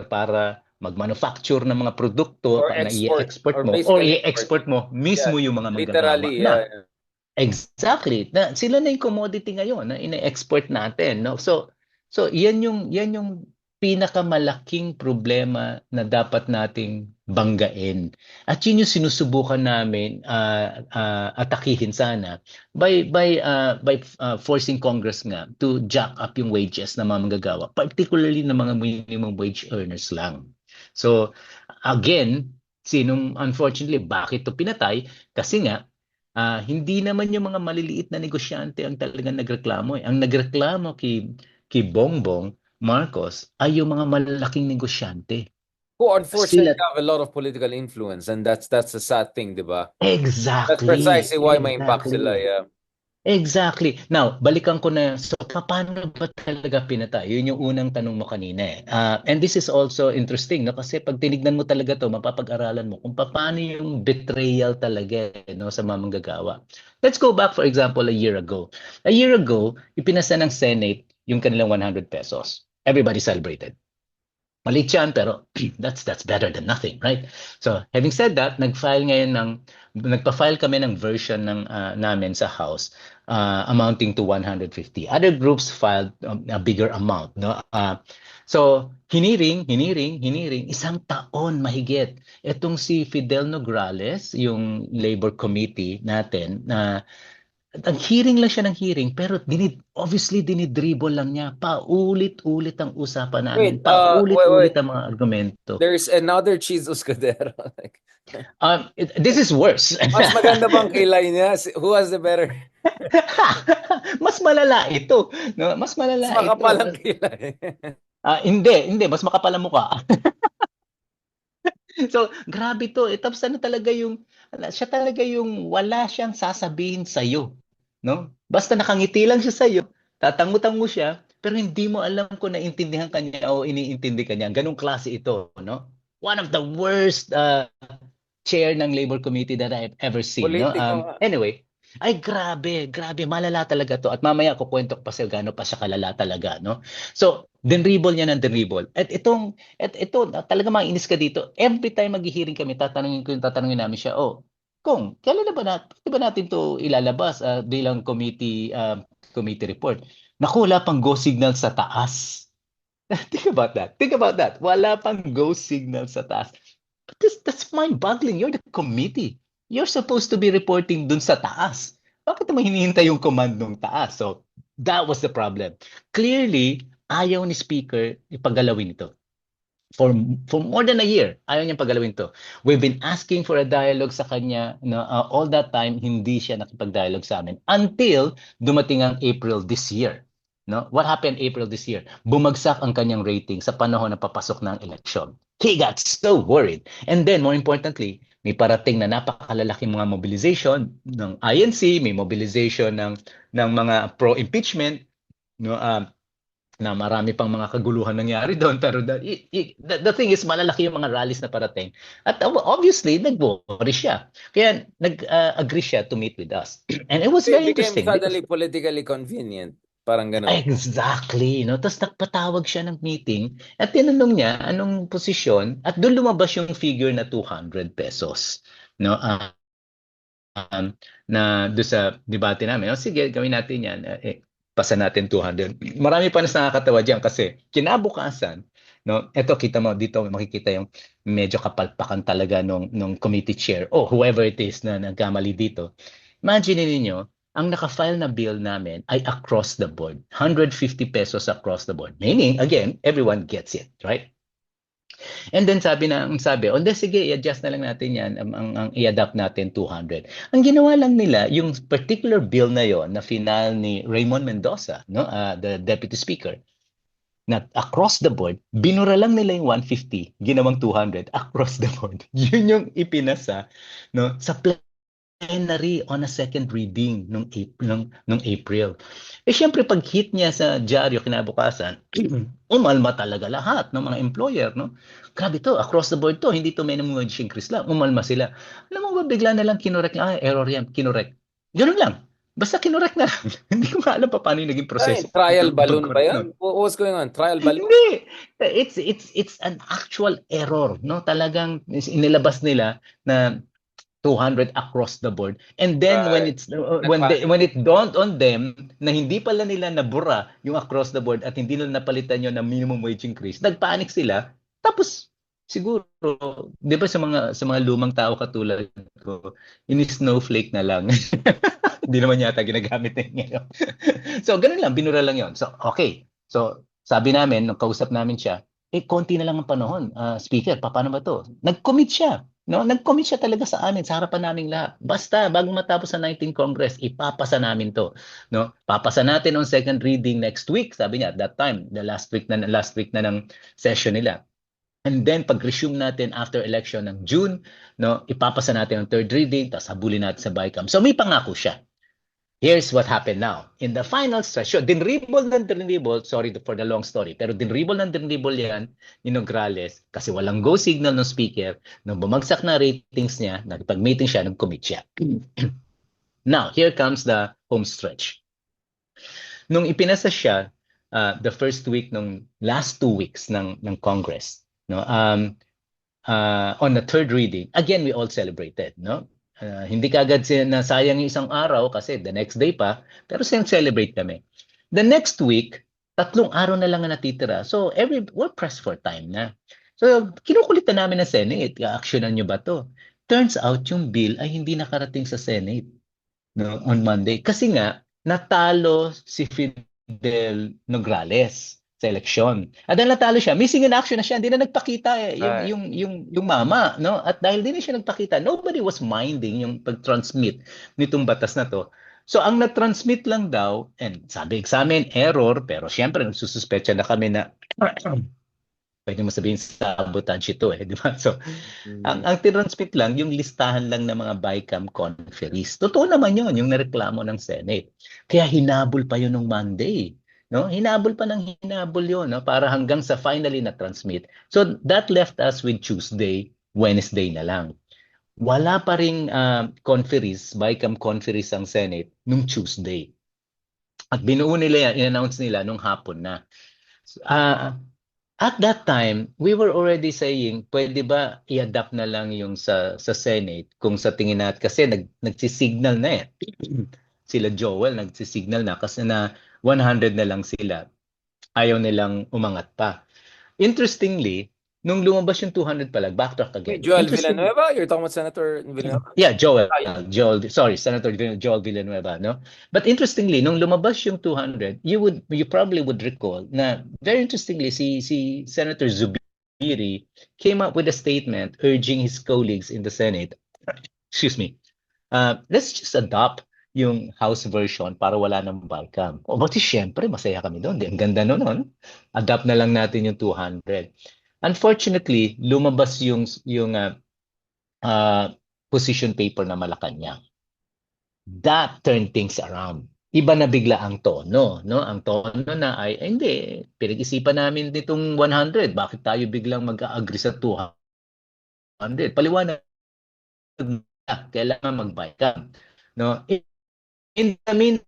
para mag-manufacture ng mga produkto Or na export, i-export or mo or basically export. i-export mo Yeah, mismo yung mga manggagawa literally. na exactly na sila na yung commodity ngayon na ina-export natin, no? So So, yan yung pinakamalaking problema na dapat nating banggain. At yun yung sinusubukan namin atakihin sana by forcing Congress nga to jack up yung wages ng mga manggagawa, particularly ng mga minimum wage earners lang. So, again, unfortunately, bakit to pinatay? Kasi nga, hindi naman yung mga maliliit na negosyante ang talagang nagreklamo. Ang nagreklamo kay Bongbong Marcos ay yung mga malalaking negosyante. Who unfortunately Sila, have a lot of political influence, and that's a sad thing, di ba? That's exactly, precisely why may impact sila, exactly. yeah. Exactly. Now, balikan ko na, so paano ba talaga pinatay? Yun yung unang tanong mo kanina eh. And this is also interesting, no? Kasi pag tinignan mo talaga to, mapapag-aralan mo kung paano yung betrayal talaga no, sa mga manggagawa. Let's go back, for example, a year ago. A year ago, ipinasa ng Senate yung kanilang 100 pesos. Everybody celebrated. Maliit yan, pero that's better than nothing, right? So, having said that, nagpa-file kami ng version namin sa House amounting to 150. Other groups filed a bigger amount, no? So, hiniring, isang taon mahigit. Itong si Fidel Nograles, yung Labor Committee natin, na ang hearing lang siya ng hearing, pero obviously dinidribble lang niya. Paulit-ulit ang usapan namin. Wait. Paulit-ulit ang mga argumento. There's another Cheese Escudero. Like, This is worse. mas maganda bang kilay niya? Who has the better? Mas malala ito. No? Mas Mas malala ito. makapal ang kilay. Hindi. Mas makapal ang mukha. So, grabe to. Tapos siya talaga yung wala siyang sasabihin sa'yo. No? Basta nakangiti lang siya sa'yo, tatango-tango siya, pero hindi mo alam kung naintindihan ka niya o iniintindi ka niya. Ganong klase ito. No? One of the worst chair ng Labor Committee that I've ever seen. No? Politiko nga. Anyway, ay grabe, malala talaga to. At mamaya kukwento ko pa sa gaano pa siya kalala talaga. No? So, denribol niya ng denribol. At ito, talaga mainis ka dito. Every time mag-hearing kami, tatanungin namin siya, Kung, kailan na ba pwede ba natin to ilalabas bilang committee report? Naku, wala pang go signal sa taas. Think about that. Wala pang go signal sa taas. But that's mind-boggling. You're the committee. You're supposed to be reporting dun sa taas. Bakit naman hinihintay yung command ng taas? So, that was the problem. Clearly, ayaw ni Speaker ipagalawin ito. For more than a year, ayaw niyang pagalawin to. We've been asking for a dialogue sa kanya. No, all that time, hindi siya nakipag-dialogue sa amin until dumating ang April this year. No? What happened April this year? Bumagsak ang kanyang rating sa panahon na papasok ng election. He got so worried. And then, more importantly, may parating na napakalalaking mga mobilization ng INC, may mobilization ng mga pro-impeachment, no, na marami pang mga kaguluhan nangyari doon, pero the thing is malalaki yung mga rallies na parating at obviously nag-worry siya, kaya nag-agree siya to meet with us. And it was It very became interesting because suddenly politically convenient. Parang ganun. exactly, no, tapos nagpatawag siya ng meeting at tinanong niya anong posisyon at doon lumabas yung figure na 200 pesos, no, na doon sa debate namin. Sige, gawin natin yan. Pasa natin 200. Marami pa na nakakatawa diyan kasi kinabukasan, no? Ito kita mo dito, makikita yung medyo kapalpakan talaga nung committee chair o whoever it is na nagkamali dito. Imagine niyo, ang naka-file na bill namin ay across the board. 150 pesos across the board. Meaning, again, everyone gets it, right? And then sabi, sige, i-adjust na lang natin yan, ang i-adapt natin 200. Ang ginawa lang nila, yung particular bill na yon na final ni Raymond Mendoza, no, the Deputy Speaker, na across the board, binura lang nila yung 150, ginawang 200 across the board. Yun yung ipinasa, no, sa plenary on a second reading nung April. Siyempre pag hit niya sa dyaryo kinabukasan, umalma talaga lahat ng mga employer, no? Grabe to, across the board to, hindi to minimum wage increase lang, umalma sila. Alam mo ba, bigla na lang kinorek lang, error yan, kinorek. Ganun lang. Basta kinorek na lang. Hindi ko nga alam pa paano yung naging proseso. Trial balloon ba Pag-correct yan? What was going on? Trial balloon? Hindi. It's an actual error, no? Talagang inilabas nila na 200 across the board. And then when Right. it's Nagpanic. when it dawned on them na hindi pala nila nabura yung across the board at hindi nila napalitan yun ng minimum wage increase, nagpanic sila. Tapos siguro, 'di ba sa mga lumang tao katulad ko, ini-snowflake na lang. Hindi naman yata ginagamit na yun ngayon. So, ganun lang, binura lang yon. So, okay. So, sabi namin, nung kausap namin siya, konti na lang ang panahon. Speaker, paano ba to? Nag-commit siya. No? Nag-commit siya talaga sa amin, sa harapan naming lahat. Basta, bago matapos sa 19th Congress, ipapasa namin to. No? Papasa natin on second reading next week, sabi niya at that time, the last week na ng session nila. And then pag-resume natin after election ng June, no, ipapasa natin ang third reading, tapos habulin natin sa BICAM. So may pangako siya. Here's what happened now. In the final session, dinribol, sorry for the long story, pero dinribol yan ni Nograles kasi walang go signal ng speaker. Nung bumagsak na ratings niya, nagpag-meeting siya, nag-commit siya. Now, here comes the home stretch. Nung ipinasa siya, the first week nung last 2 weeks ng Congress, no, on the third reading, again we all celebrated, no? Hindi kagad nasayang yung isang araw kasi the next day pa, pero celebrate kami. The next week, 3 araw na lang ang natitira. So we're pressed for time na. So kinukulitan namin ng Senate, actionan nyo ba to? Turns out yung bill ay hindi nakarating sa Senate, no, on Monday kasi nga natalo si Fidel Nograles sa eleksyon. At dahil natalo siya, missing in action na siya, hindi na nagpakita yung mama, no? At dahil din siya nagpakita, nobody was minding yung pag-transmit nitong batas na to. So ang na-transmit lang daw, and sabi sa amin, error, pero syempre nagsususpecha na kami na pwede mo sabihin sabotage ito di ba? So ang tinransmit lang yung listahan lang ng mga BICAM conferees. Totoo naman yun, yung nareklamo ng Senate. Kaya hinabol pa yun nung Monday. No? Hinabol pa ng hinabol yun, no? Para hanggang sa finally na-transmit. So that left us with Tuesday, Wednesday na lang. Wala pa ring conferees, BICAM conferees ang Senate nung Tuesday. At binuo nila yan, in-announce nila nung hapon na. At that time, we were already saying, pwede ba i-adapt na lang yung sa Senate kung sa tingin natin, kasi nagsisignal na sila Joel, nagsisignal na kasi na 100 na lang sila. Ayaw nilang umangat pa. Interestingly, nung lumabas yung 200 pala, backtrack again. Joel Villanueva? You're talking about Senator Villanueva? Yeah, Senator Joel Villanueva, no? But interestingly, nung lumabas yung 200, you probably would recall na very interestingly si Senator Zubiri came up with a statement urging his colleagues in the Senate, excuse me, let's just adopt yung House version para wala ng BICAM. Buti syempre, masaya kami doon. Ang ganda noon. Adapt na lang natin yung 200. Unfortunately, lumabas yung position paper na Malacanang. That turned things around. Iba na bigla ang tono, no? Ang tono na ay hindi, pinag-isipan namin nitong 100. Bakit tayo biglang mag-agree sa 200? Paliwanag na, kailangan mag-BICAM, no? In the meantime,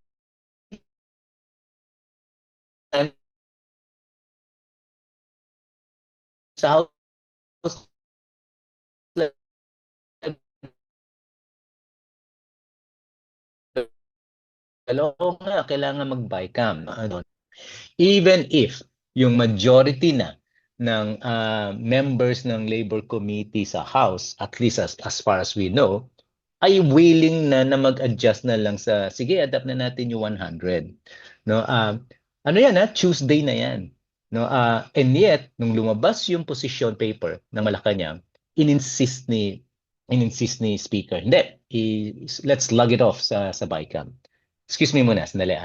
sa House kailangan mag-BICAM. Even if yung majority na ng members ng Labor Committee sa House, at least as far as we know, ay willing na mag-adjust na lang sa, sige, adapt na natin yung 100. No, ano yan, Tuesday na yan. No, and yet, nung lumabas yung position paper ng Malacanang, in-insist ni Speaker, hindi, let's log it off sa BICAM. Excuse me muna, sandali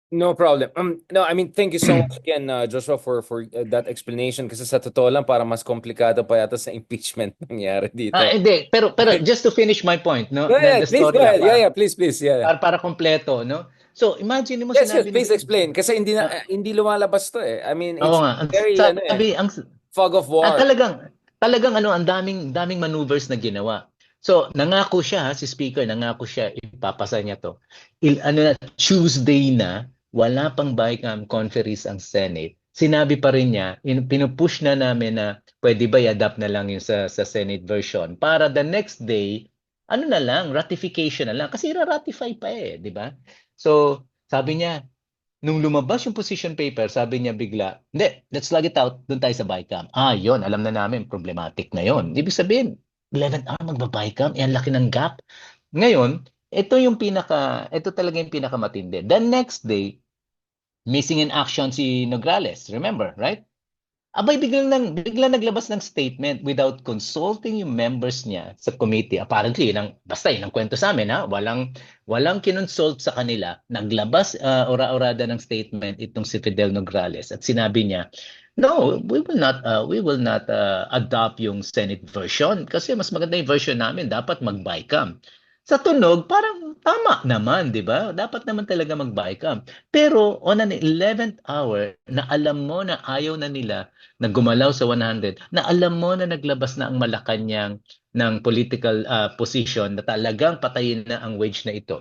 No problem. No, I mean, thank you so much again, Joshua, for that explanation. Kasi sa totoo lang, para mas komplikado pa yata sa impeachment nangyari dito. Hindi, pero just to finish my point, no? Yeah, The please story go ahead. para, Yeah, please, yeah. para kompleto, no? So, imagine mo Yes, sinabi please explain. Kasi hindi lumalabas to I mean, it's Oo nga. very, fog of war. Talagang ang daming maneuvers na ginawa. So, nangako siya, si Speaker, nangako siya, ipapasa niya to. Tuesday na, wala pang BICAM conference ang Senate. Sinabi pa rin niya, pinupush na namin na pwede ba i-adapt na lang yung sa Senate version para the next day, ano na lang, ratification na lang. Kasi ra-ratify pa eh, di ba? So, sabi niya, nung lumabas yung position paper, sabi niya bigla, hindi, let's log it out, doon tayo sa BICAM. Ah, yon, alam na namin, problematic na yon. Ibig sabihin, 11th hour magba-BICAM, ang laki ng gap. Ngayon, ito talaga yung pinakamatindi. The next day, missing in action si Nograles, remember, right? Abay, biglang naglabas ng statement without consulting yung members niya sa committee. Apparently, basta yun ang kwento sa amin, ha? Walang kinonsult sa kanila. Naglabas ora-orada ng statement itong si Fidel Nograles at sinabi niya, no, we will not adopt yung Senate version kasi mas maganda yung version namin. Dapat mag-BICAM. Sa tunog, parang tama naman, di ba? Dapat naman talaga mag-BICAM. Pero on an 11th hour, na alam mo na ayaw na nila na gumalaw sa 100, na alam mo na naglabas na ang Malacanang ng political position na talagang patayin na ang wage na ito.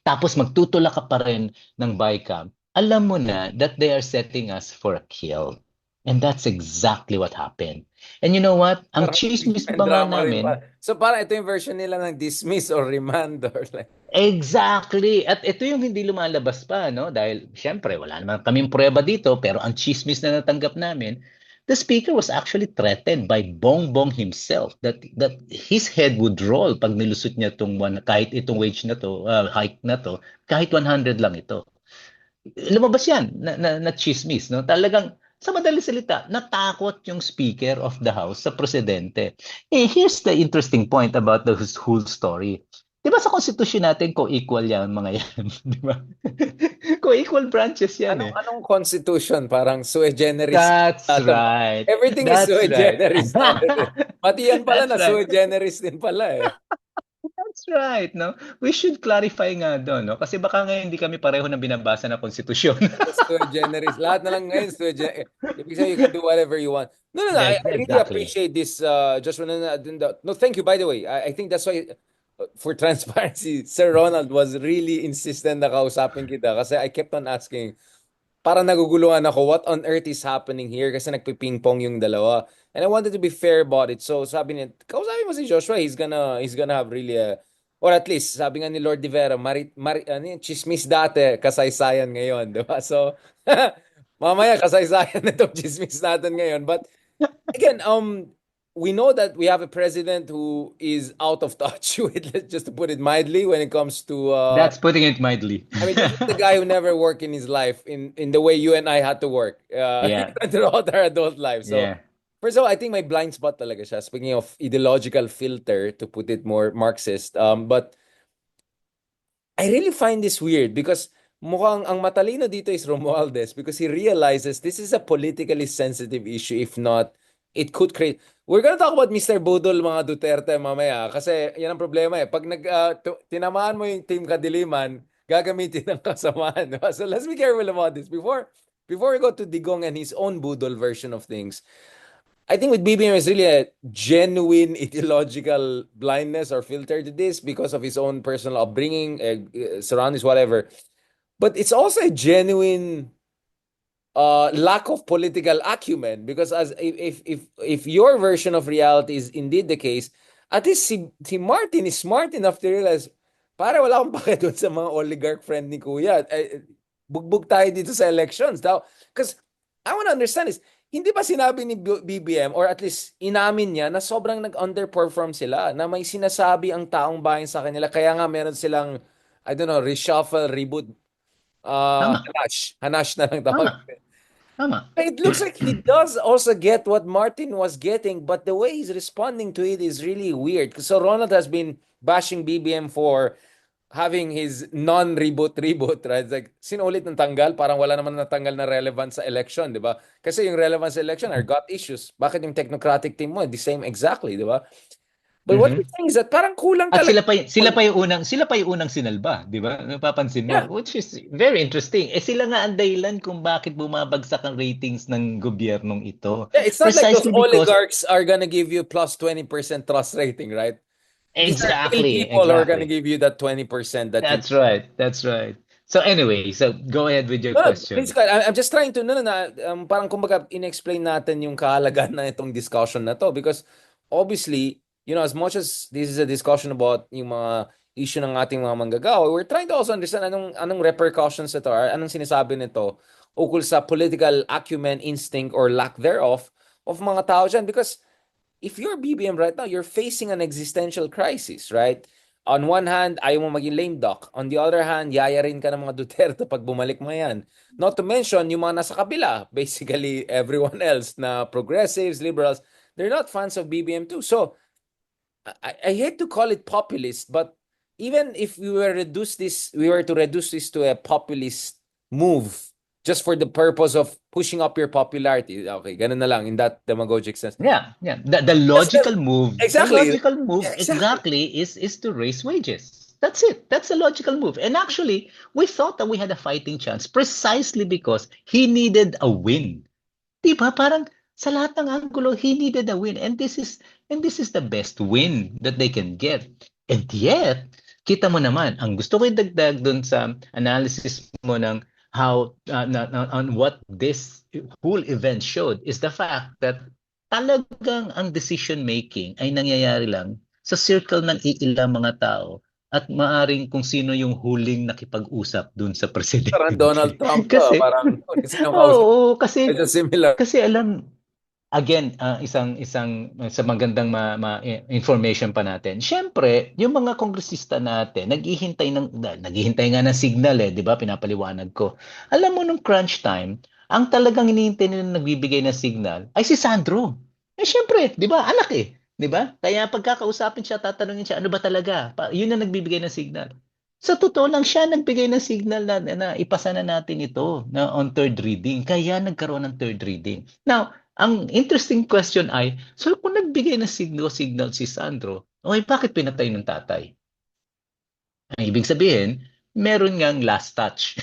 Tapos magtutulak ka pa rin ng BICAM, alam mo na that they are setting us for a kill. And that's exactly what happened. And you know what? Ang Parang chismis may pa nga drama rin namin, pa. So parang ito yung version nila ng dismiss or remand or like, exactly. At ito yung hindi lumalabas pa, no? Dahil, syempre, wala naman kaming prueba dito, pero ang chismis na natanggap namin, the speaker was actually threatened by Bongbong himself that his head would roll pag nilusot niya kahit itong wage na to, hike na to, kahit 100 lang ito. Lumabas yan na chismis, no? Talagang, sa madaling salita, natakot yung Speaker of the House sa presidente. Eh, here's the interesting point about the whole story. Di ba sa konstitusyon natin, co-equal yan, mga yan? Di ba? Co-equal branches yan eh. anong constitution? Parang sui generis. That's Lahat ng- right. Everything is That's sui right. generis nowadays. Pati yan pala That's na sui right. generis din pala eh. That's right, no? We should clarify nga doon, no? Kasi baka ngayon hindi kami pareho na binabasa na konstitusyon. Sui generis. Lahat na lang ngayon sui generis. Ibig sabihin, you can do whatever you want. No, no, no. I really Exactly. appreciate this. Just no, thank you. By the way, I think that's why for transparency, Sir Ronald was really insistent na kausapin kita kasi I kept on asking, parang naguguluhan ako, what on earth is happening here? Kasi nagpiping-pong yung dalawa. And I wanted to be fair about it. So sabi niya, kausapin mo si Joshua, he's gonna have really a, or at least, sabi nga ni Lord De Vera, ano yun, chismis dati, kasaysayan ngayon, di ba? So, mamaya kasaysayan na itong chismis natin ngayon. But again, we know that we have a president who is out of touch with, just to put it mildly, when it comes to That's putting it mildly. I mean, this is the guy who never worked in his life in the way you and I had to work Yeah. throughout our adult life. So, Yeah. first of all, I think my blind spot talaga siya. Speaking of ideological filter, to put it more Marxist, but I really find this weird because mukhang ang matalino dito is Romualdez because he realizes this is a politically sensitive issue. If not, it could create. We're gonna talk about Mr. Budol, mga Duterte mamaya kasi yan ang problema eh. Pag tinamaan mo yung Team Kadiliman, gagamitin ng kasamaan. Diba? So let's be careful about this. Before we go to Digong and his own Budol version of things, I think with BBM is really a genuine ideological blindness or filter to this because of his own personal upbringing, surroundings, whatever. But it's also a genuine lack of political acumen because as if your version of reality is indeed the case, at least si Martin is smart enough to realize para wala akong pake doon sa mga oligarch friend ni Kuya. Bugbog tayo dito sa elections. Because I want to understand is, hindi ba sinabi ni BBM or at least inamin niya na sobrang nag-underperform sila, na may sinasabi ang taong bayan sa kanila, kaya nga meron silang, I don't know, reshuffle, reboot, Tama. hanash na lang tawag. Tama. Tama. It looks like he does also get what Martin was getting, but the way he's responding to it is really weird. So Ronald has been bashing BBM for having his non-reboot, right? It's like, sino ulit ng tanggal? Parang wala naman natanggal na relevant sa election, di ba? Kasi yung relevance sa election are got issues. Bakit yung technocratic team mo, the same exactly, di ba? But what you're Mhm. saying is that parang kulang At talaga. sila pa yung unang sinalba, 'di ba? Napapansin mo, Yeah. which is very interesting. Eh sila nga ang dahilan kung bakit bumabagsak ang ratings ng gobyernong ito. Yeah, it's not like those Precisely because oligarchs are gonna give you plus 20% trust rating, right? These are real exactly, people who are gonna exactly. give you that 20% that you. That's right. That's right. So anyway, so go ahead with your No, no, please, question. Kyle, I'm just trying to, no, no, no, parang kumbaga, in-explain natin yung kahalagahan na itong discussion na to because obviously, as much as this is a discussion about yung mga issue ng ating mga manggagawa, we're trying to also understand anong repercussions ito, or anong sinasabi nito ukol sa political acumen, instinct, or lack thereof of mga tao dyan because if you're BBM right now, you're facing an existential crisis, right? On one hand, ayaw mo maging lame duck. On the other hand, yayarin ka ng mga Duterte pag bumalik mo yan. Not to mention, yung mga nasa kabila, basically everyone else na progressives, liberals, they're not fans of BBM too. So, I hate to call it populist, but even if we were to reduce this to a populist move, just for the purpose of pushing up your popularity. Okay, ganun na lang in that demagogic sense. Yeah, yeah. The That's logical move, the exactly. logical move Yeah, exactly. exactly is to raise wages. That's it. That's a logical move. And actually, we thought that we had a fighting chance precisely because he needed a win. Di ba? Parang sa lahat ng anggulo, he needed a win. And this is the best win that they can get. And yet, kita mo naman, ang gusto ko idagdag dun sa analysis mo ng how on what this whole event showed is the fact that talagang ang decision making ay nangyayari lang sa circle ng iilang mga tao at maaring kung sino yung huling nakipag-usap dun sa Parang Donald presidente. Trump to, Kasi, parang kasi nung kausap, oo, kasi medyo similar. kasi alam, again, isang sa magandang information pa natin. Siyempre, yung mga kongresista natin, naghihintay nga ng signal 'di ba? Pinapaliwanag ko. Alam mo nung crunch time, ang talagang hinihintay nila nagbibigay ng signal ay si Sandro. Siyempre, 'di ba? Anak 'di ba? Kaya pagkakausapin siya, tatanungin siya, ano ba talaga? Yun ang nagbibigay ng signal. Sa totoo lang siya nagbigay ng signal na ipasa na natin ito na on third reading. Kaya nagkaroon ng third reading. Now, ang interesting question ay, so kung nagbigay ng signal si Sandro, okay, bakit pinatay ng tatay? Ang ibig sabihin, meron ngang last touch.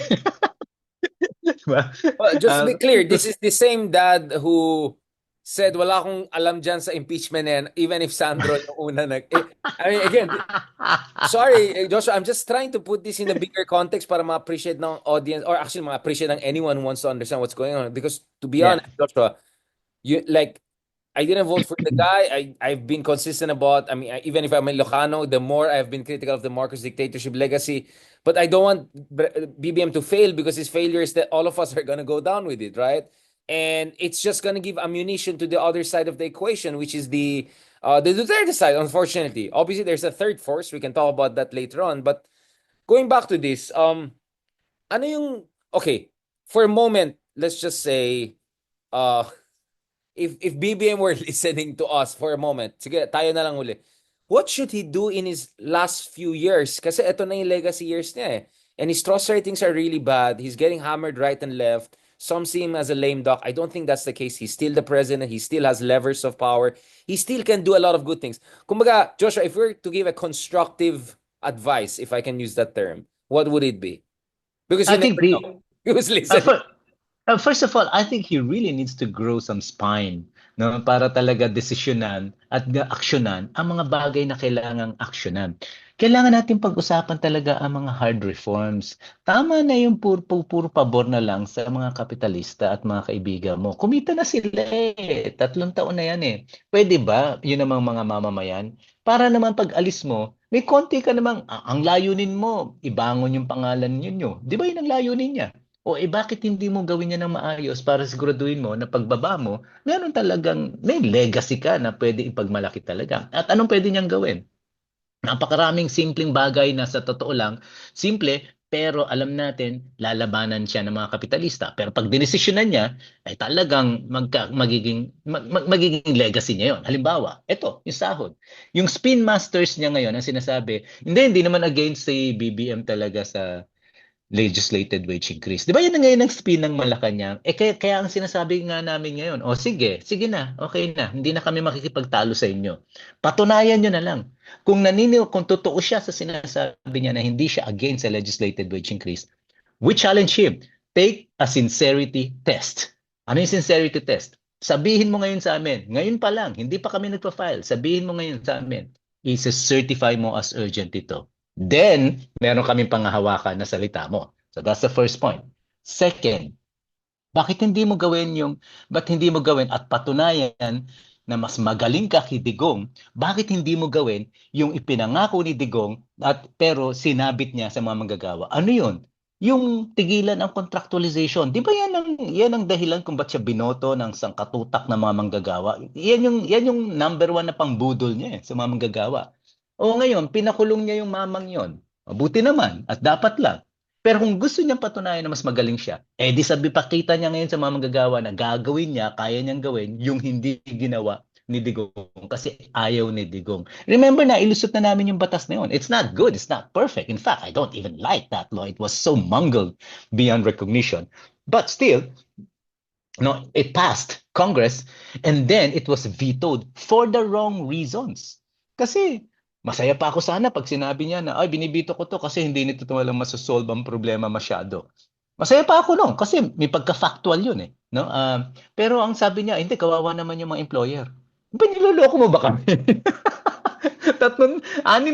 Diba? Well, just to be clear, this Because is the same dad who said wala akong alam dyan sa impeachment na yan, even if Sandro yung una I mean, again, sorry, Joshua, I'm just trying to put this in a bigger context para ma-appreciate ng audience, or actually ma-appreciate ng anyone who wants to understand what's going on. Because to be yeah. honest, Joshua, I didn't vote for the guy. I've been consistent about, even if I'm a Ilocano, the more I've been critical of the Marcos dictatorship legacy. But I don't want BBM to fail because his failure is that all of us are going to go down with it, right? And it's just going to give ammunition to the other side of the equation, which is the Duterte side, unfortunately. Obviously, there's a third force. We can talk about that later on. But going back to this, ano yung, okay, for a moment, let's just say, uh, if BBM were listening to us for a moment, sige, tayo na lang uli. What should he do in his last few years? Kasi ito na yung legacy years niya eh. And his trust ratings are really bad. He's getting hammered right and left. Some see him as a lame duck. I don't think that's the case. He's still the president. He still has levers of power. He still can do a lot of good things. Kumbaga, Joshua, if we were to give a constructive advice, if I can use that term, what would it be? Because I you think never know. He was listening. first of all, I think he really needs to grow some spine, no, para talaga desisyonan at aksyonan ang mga bagay na kailangang aksyonan. Kailangan natin pag-usapan talaga ang mga hard reforms. Tama na yung puro pabor na lang sa mga kapitalista at mga kaibigan mo. Kumita na sila 3 taon na yan Pwede ba yun namang mga mamamayan? Para naman pag alis mo, may konti ka namang, ang layunin mo, ibangon yung pangalan ninyo. Di ba yun ang layunin niya? O bakit hindi mo gawin yan ng maayos para siguraduhin mo na pagbaba mo, meron talagang, may legacy ka na pwede ipagmalaki talaga. At anong pwede niyang gawin? Napakaraming simpleng bagay na sa totoo lang, simple, pero alam natin, lalabanan siya ng mga kapitalista. Pero pag dinesisyonan niya, ay talagang magiging legacy niya yon. Halimbawa, ito, yung sahod. Yung spin masters niya ngayon, ang sinasabi, hindi naman against si BBM talaga sa legislated wage increase. Di ba yan na ngayon ang spin ng Malacanang? Kaya ang sinasabi nga namin ngayon, sige na, okay na, hindi na kami makikipagtalo sa inyo. Patunayan nyo na lang. Kung totoo siya sa sinasabi niya na hindi siya against sa legislated wage increase, we challenge him, take a sincerity test. Ano yung sincerity test? Sabihin mo ngayon sa amin, ngayon pa lang, hindi pa kami nagpa-file, sabihin mo ngayon sa amin, i-certify mo as urgent ito. Then, meron kaming panghahawakan na salita mo. So that's the first point. Second, bakit hindi mo gawin ba't hindi mo gawin at patunayan na mas magaling ka kay Digong, bakit hindi mo gawin yung ipinangako ni Digong pero sinabit niya sa mga manggagawa? Ano yun? Yung tigilan ang contractualization. Di ba yan ang dahilan kung ba't siya binoto ng sangkatutak ng mga manggagawa? Yan yung number one na pangbudol niya sa mga manggagawa. O ngayon, pinakulong niya yung mamang yon. Mabuti naman at dapat lang. Pero kung gusto niyang patunayan na mas magaling siya, di sabi pakita niya ngayon sa mga manggagawa na gagawin niya, kaya niyang gawin yung hindi ginawa ni Digong kasi ayaw ni Digong. Remember na, ilusot na namin yung batas na yun. It's not good. It's not perfect. In fact, I don't even like that law. It was so mangled beyond recognition. But still, no, it passed Congress and then it was vetoed for the wrong reasons. Kasi masaya pa ako sana pag sinabi niya na ay binibito ko to kasi hindi nito walang masosolve ang problema masyado. Masaya pa ako noon kasi may pagka-factual yun eh, no? Pero ang sabi niya, hindi kawawa naman yung mga employer. Ba niloloko mo ba kami? 6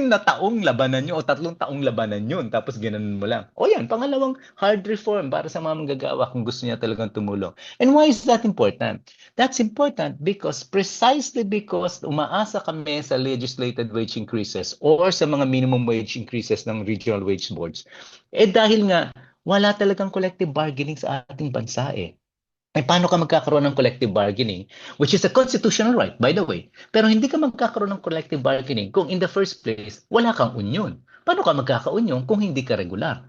na taong labanan nyo o 3 taong labanan yun tapos ginanon mo lang. O yan, pangalawang hard reform para sa mga manggagawa kung gusto niya talagang tumulong. And why is that important? That's important precisely because umaasa kami sa legislated wage increases or sa mga minimum wage increases ng regional wage boards. Dahil nga, wala talagang collective bargaining sa ating bansa eh. Paano ka magkakaroon ng collective bargaining, which is a constitutional right, by the way. Pero hindi ka magkakaroon ng collective bargaining kung in the first place, wala kang union. Paano ka magkaka-union kung hindi ka regular?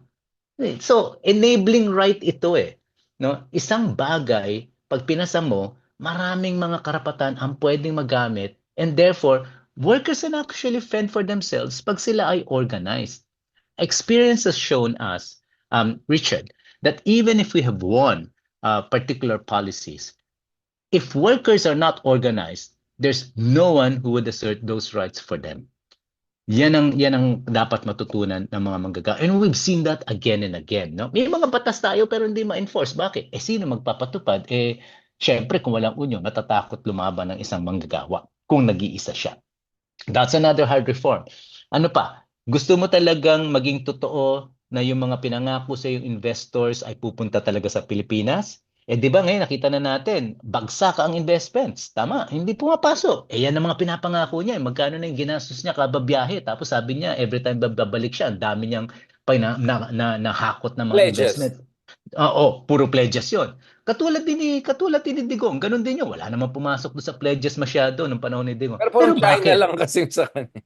So, enabling right ito eh. No? Isang bagay, pag pinasa mo, maraming mga karapatan ang pwedeng magamit and therefore, workers can actually fend for themselves pag sila ay organized. Experience has shown us, Richard, that even if we have won particular policies, if workers are not organized, there's no one who would assert those rights for them. Yan ang dapat matutunan ng mga manggagawa. And we've seen that again and again. No? May mga batas tayo pero hindi ma-enforce. Bakit? Sino magpapatupad? Syempre, kung walang unyo, natatakot lumaban ng isang manggagawa kung nag-iisa siya. That's another hard reform. Ano pa? Gusto mo talagang maging totoo na yung mga pinangako sa yung investors ay pupunta talaga sa Pilipinas? Di ba ngayon nakita na natin, bagsak ang investments. Tama, hindi pumapasok. Yan ang mga pinapangako niya. Magkano na yung ginastos niya kada biyahe. Tapos sabi niya, every time babalik siya, ang dami niyang nahakot na mga Pledges. investment. Puro pledges yun. Katulad din ni Digong, ganun din yun. Wala namang pumasok doon sa pledges masyado nung panahon ni Digong. Pero Pero puro China bakit? lang kasi sa kanya.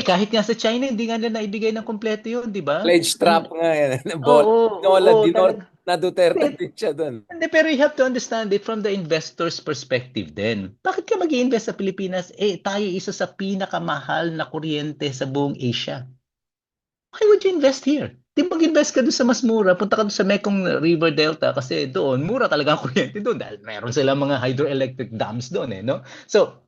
Kahit nga sa China, hindi nga nila naibigay ng kumpleto yun, di ba? Pledge trap nga yan. Bola. Oo, Dinola, oo, talaga. na Duterte Hindi, din siya doon. pero you have to understand it from the investor's perspective din. Bakit ka mag-i-invest sa Pilipinas? Tayo isa sa pinakamahal na kuryente sa buong Asia. Why would you invest here? Di mag-invest ka doon sa mas mura, punta ka doon sa Mekong River Delta kasi doon, mura talaga ang kuryente doon dahil meron silang mga hydroelectric dams doon no? So,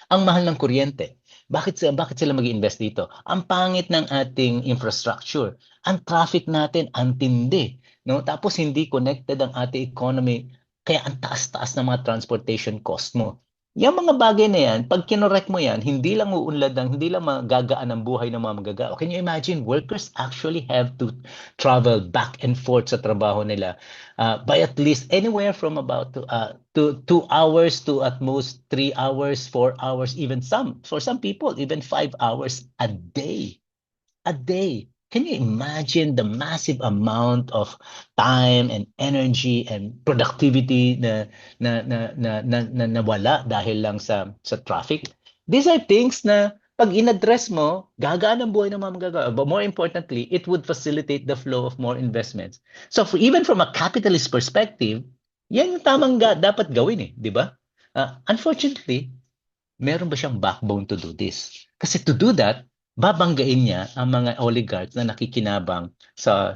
ang mahal ng kuryente. Bakit sila mag-invest dito? Ang pangit ng ating infrastructure. Ang traffic natin ang tindi, no? Tapos hindi connected ang ating economy. Kaya ang taas-taas ng mga transportation cost mo. Yung mga bagay na yan, pag kinorek mo yan, hindi lang hindi lang magagaan ang buhay ng mga magagawa. Can you imagine? Workers actually have to travel back and forth sa trabaho nila by at least anywhere from about 2 hours to at most 3 hours, 4 hours, for some people, even 5 hours a day. A day. Can you imagine the massive amount of time and energy and productivity na nawala dahil lang sa traffic? These are things na pag in-address mo, gagaan ang buhay ng mga magagawa. But more importantly, it would facilitate the flow of more investments. So even from a capitalist perspective, yan yung tamang dapat gawin di ba? Unfortunately, meron ba siyang backbone to do this? Kasi to do that, babanggain niya ang mga oligarchs na nakikinabang sa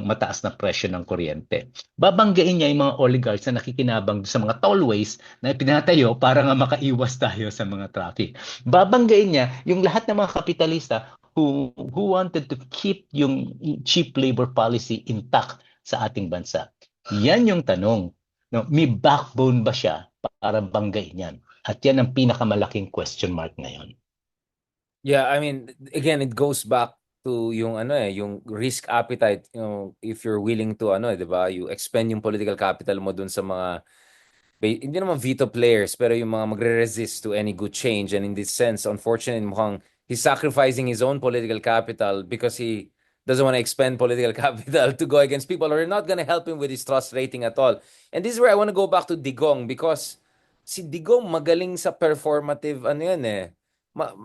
mataas na presyo ng kuryente. Babanggain niya yung mga oligarchs na nakikinabang sa mga tollways na pinatayo para nga makaiwas tayo sa mga traffic. Babanggain niya yung lahat ng mga kapitalista who wanted to keep yung cheap labor policy intact sa ating bansa. Yan yung tanong. No? May backbone ba siya para banggain yan? At yan ang pinakamalaking question mark ngayon. Yeah, I mean, again, it goes back to yung ano yung risk appetite, if you're willing to 'di ba, you expend yung political capital mo dun sa mga hindi naman veto players, pero yung mga magre-resist to any good change. And in this sense, unfortunately, mukhang he's sacrificing his own political capital because he doesn't want to expend political capital to go against people who are not going to help him with his trust rating at all. And this is where I want to go back to Digong because si Digong magaling sa performative ano yan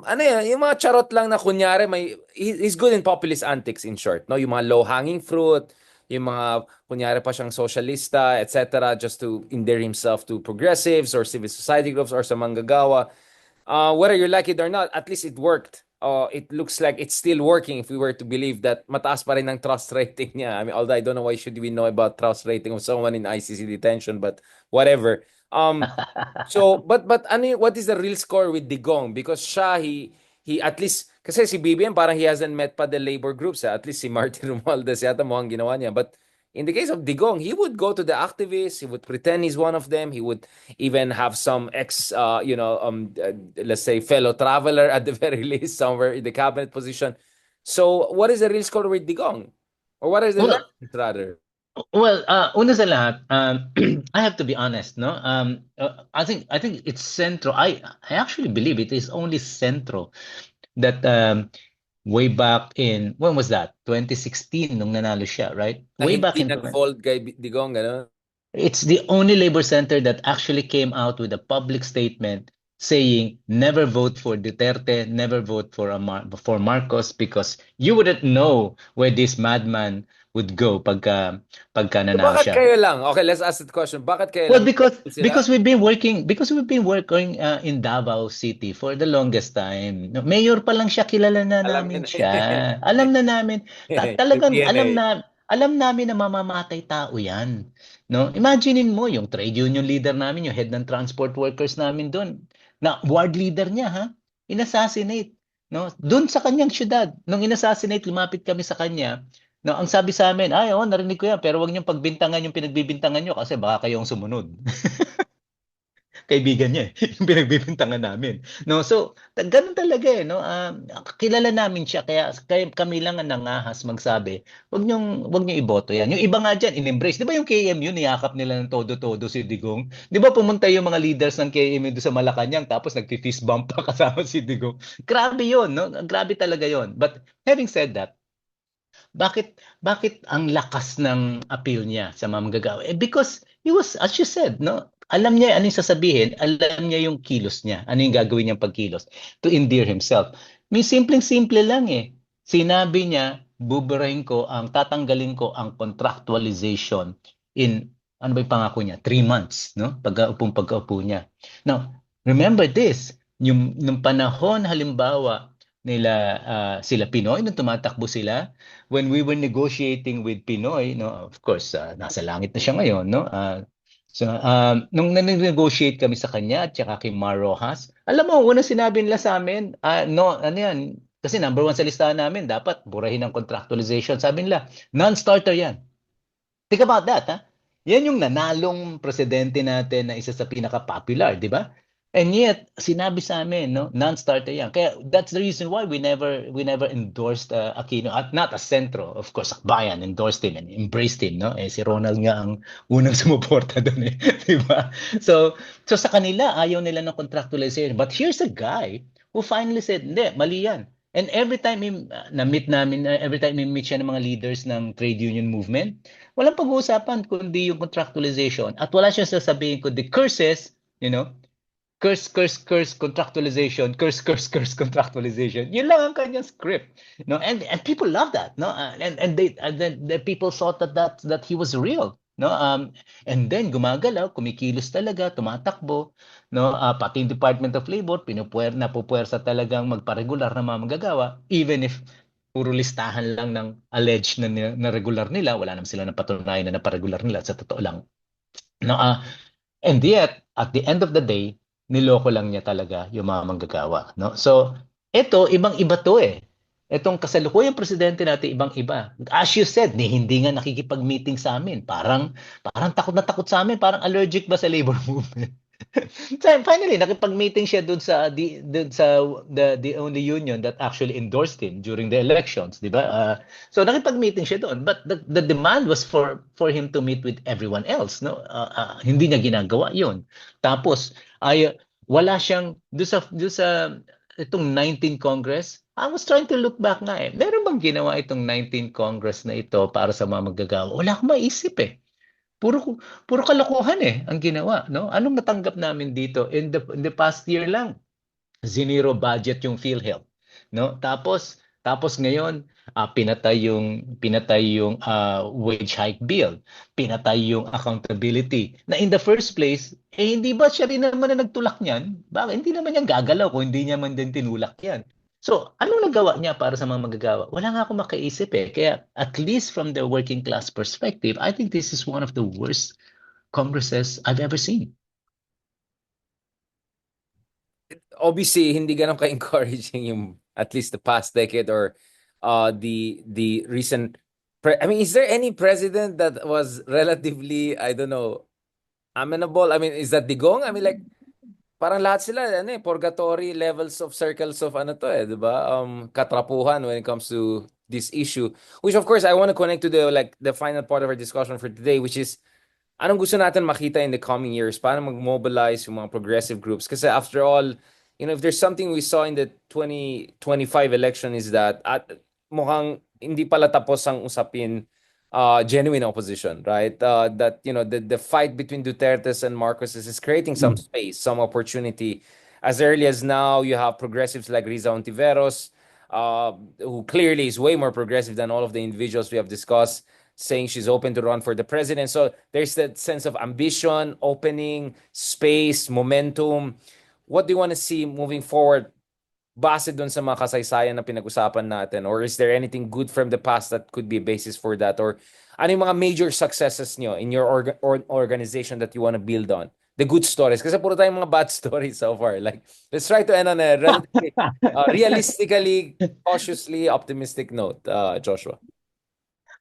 ano yan, yung mga charot lang na kunyari he's good in populist antics in short, no? Yung mga low-hanging fruit, yung mga kunyari pa siyang socialista, etc., just to endear himself to progressives or civil society groups or sa manggagawa. Whether you like it or not, at least it worked. It looks like it's still working if we were to believe that mataas pa rin ang trust rating niya. I mean, although I don't know why should we know about trust rating of someone in ICC detention, but whatever. So, but ano what is the real score with Digong? Because he at least, kasi si BBM parang he hasn't met pa the labor groups. At least si Martin Romualdez yata mukhang ginawa niya. But in the case of Digong, he would go to the activists, he would pretend he's one of them, he would even have some let's say fellow traveler at the very least somewhere in the cabinet position. So, what is the real score with Digong? Or what is the Well, lessons rather? well, una sa lahat, I have to be honest, no? I think it's Centro. I actually believe it is only Centro that way back in, when was that? 2016 nung nanalo siya, right? Na Way back hindi in nag-fold kay Digong, gano'n? It's the only labor center that actually came out with a public statement saying never vote for Duterte, never vote for for Marcos because you wouldn't know where this madman would go pagka So nanalo bakit siya. kayo lang? Okay, let's ask the question. Bakit kayo Well, lang? Sila? because we've been working in Davao City for the longest time. No, mayor pa lang siya, kilala na Alam niyo namin na. siya. Alam na namin, Yung talagang DNA. alam namin na mamamatay tao 'yan. No? Imaginein mo yung trade union leader namin, yung head ng transport workers namin doon, na ward leader niya ha, inassassinate. No? Doon sa kanyang syudad, nung inassassinate, lumapit kami sa kanya. No, ang sabi sa amin, ay, oh, narinig ko yan, pero wag niyong pagbintangan yung pinagbibintangan niyo kasi baka kayong sumunod. Kaibigan niya eh, yung pinagbibintangan namin. No, so, ganun talaga eh, no? Kilala namin siya, kaya kami lang ang nangahas magsabi, wag niyong iboto yan. Yung iba nga diyan, in-embrace. Di ba yung KMU, niyakap nila ng todo-todo si Digong? Di ba pumunta yung mga leaders ng KMU doon sa Malacanang, tapos nagfi-fist bump pa kasama si Digong? Grabe yun, no? Grabe talaga yun. But having said that, bakit ang lakas ng appeal niya sa mga manggagawa? Because he was, as you said, no? Alam niya ano yung sasabihin, alam niya yung kilos niya, ano yung gagawin niyang pagkilos to endear himself. May simpleng-simple lang eh. Sinabi niya, tatanggalin ko ang contractualization in, ano ba yung pangako niya? 3 months, no? Pagkaupo niya. Now, remember this, nung panahon halimbawa sila Pinoy, nung tumatakbo sila, when we were negotiating with Pinoy, no, of course, nasa langit na siya ngayon, no? Nung nag-negotiate kami sa kanya at saka kay Mar Rojas, alam mo, una sinabi nila sa amin, no, ano yan, kasi number one sa listahan namin, dapat burahin ang contractualization. Sabi nila, non-starter yan. Think about that, ha? Yan yung nanalong presidente natin na isa sa pinaka-popular, di ba? And yet, sinabi sa amin, no, non-starter yan. Kaya that's the reason why we never endorsed Aquino, at not as Centro. Of course, Akbayan endorsed him and embraced him, no? Si Ronald nga ang unang sumuporta doon, eh, di ba? So sa kanila, ayaw nila ng contractualization. But here's a guy who finally said, hindi, mali yan. And every time every time we meet siya ng mga leaders ng trade union movement, walang pag-uusapan kundi yung contractualization. At wala siyang sasabihin kundi curses, you know, curse, curse, curse, contractualization, curse, contractualization. Yun lang ang kanyang script. No? And people love that. No? And then the people thought that he was real. No? And then gumagalaw, kumikilos talaga, tumatakbo. No? Pati yung Department of Labor, napupuwersa talagang magparegular na mga manggagawa, even if puro listahan lang ng alleged na regular nila, wala naman sila na patunayan na naparegular nila sa totoo lang. No, and yet, at the end of the day, niloko lang niya talaga yung mga manggagawa. No? So, ito, ibang-iba to eh. Itong kasalukuyang presidente natin, ibang-iba. As you said, hindi nga nakikipag-meeting sa amin. Parang takot na takot sa amin. Parang allergic ba sa labor movement? Finally, nakipag-meeting siya dun sa the only union that actually endorsed him during the elections, di ba? So nakipag-meeting siya doon, but the demand was for him to meet with everyone else, no? Hindi niya ginagawa 'yun. Tapos ay wala siyang doon sa itong 19th Congress. I was trying to look back nga eh. Meron bang ginawa itong 19th Congress na ito para sa mga manggagawa? Wala akong maisip eh. Puro puro kalokohan eh ang ginawa, no? Anong natanggap namin dito in the past year lang? Zinero budget yung PhilHealth, no? Tapos ngayon, pinatay yung wage hike bill, pinatay yung accountability. Na in the first place, hindi ba siya rin naman na nagtulak niyan? Bakit hindi naman yan gagalaw kung hindi niya man din tinulak yan? So, anong nagawa niya para sa mga magagawa? Wala nga akong makaisip eh. Kaya at least from the working class perspective, I think this is one of the worst congresses I've ever seen. Obviously hindi ganun ka-encouraging yung at least the past decade or the recent I mean, is there any president that was relatively, I don't know, amenable? I mean, is that Digong? I mean, like parang lahat sila ano eh, purgatory levels of circles of ano to eh, 'di ba? Katrapuhan when it comes to this issue. Which of course I want to connect to the final part of our discussion for today, which is anong gusto natin makita in the coming years? Paano mag-mobilize yung mga progressive groups? Kasi after all, if there's something we saw in the 2025 election is that at mukhang hindi pala tapos ang usapin genuine opposition, right? That, the fight between Dutertes and Marcos is creating some space, some opportunity. As early as now, you have progressives like Riza Ontiveros, who clearly is way more progressive than all of the individuals we have discussed, saying she's open to run for the president. So there's that sense of ambition, opening, space, momentum. What do you want to see moving forward base dun sa mga kasaysayan na pinag-usapan natin? Or is there anything good from the past that could be a basis for that? Or ano yung mga major successes nyo in your organization that you want to build on? The good stories. Kasi puro tayong mga bad stories so far. Like, let's try to end on a relatively, realistically, cautiously optimistic note, Joshua.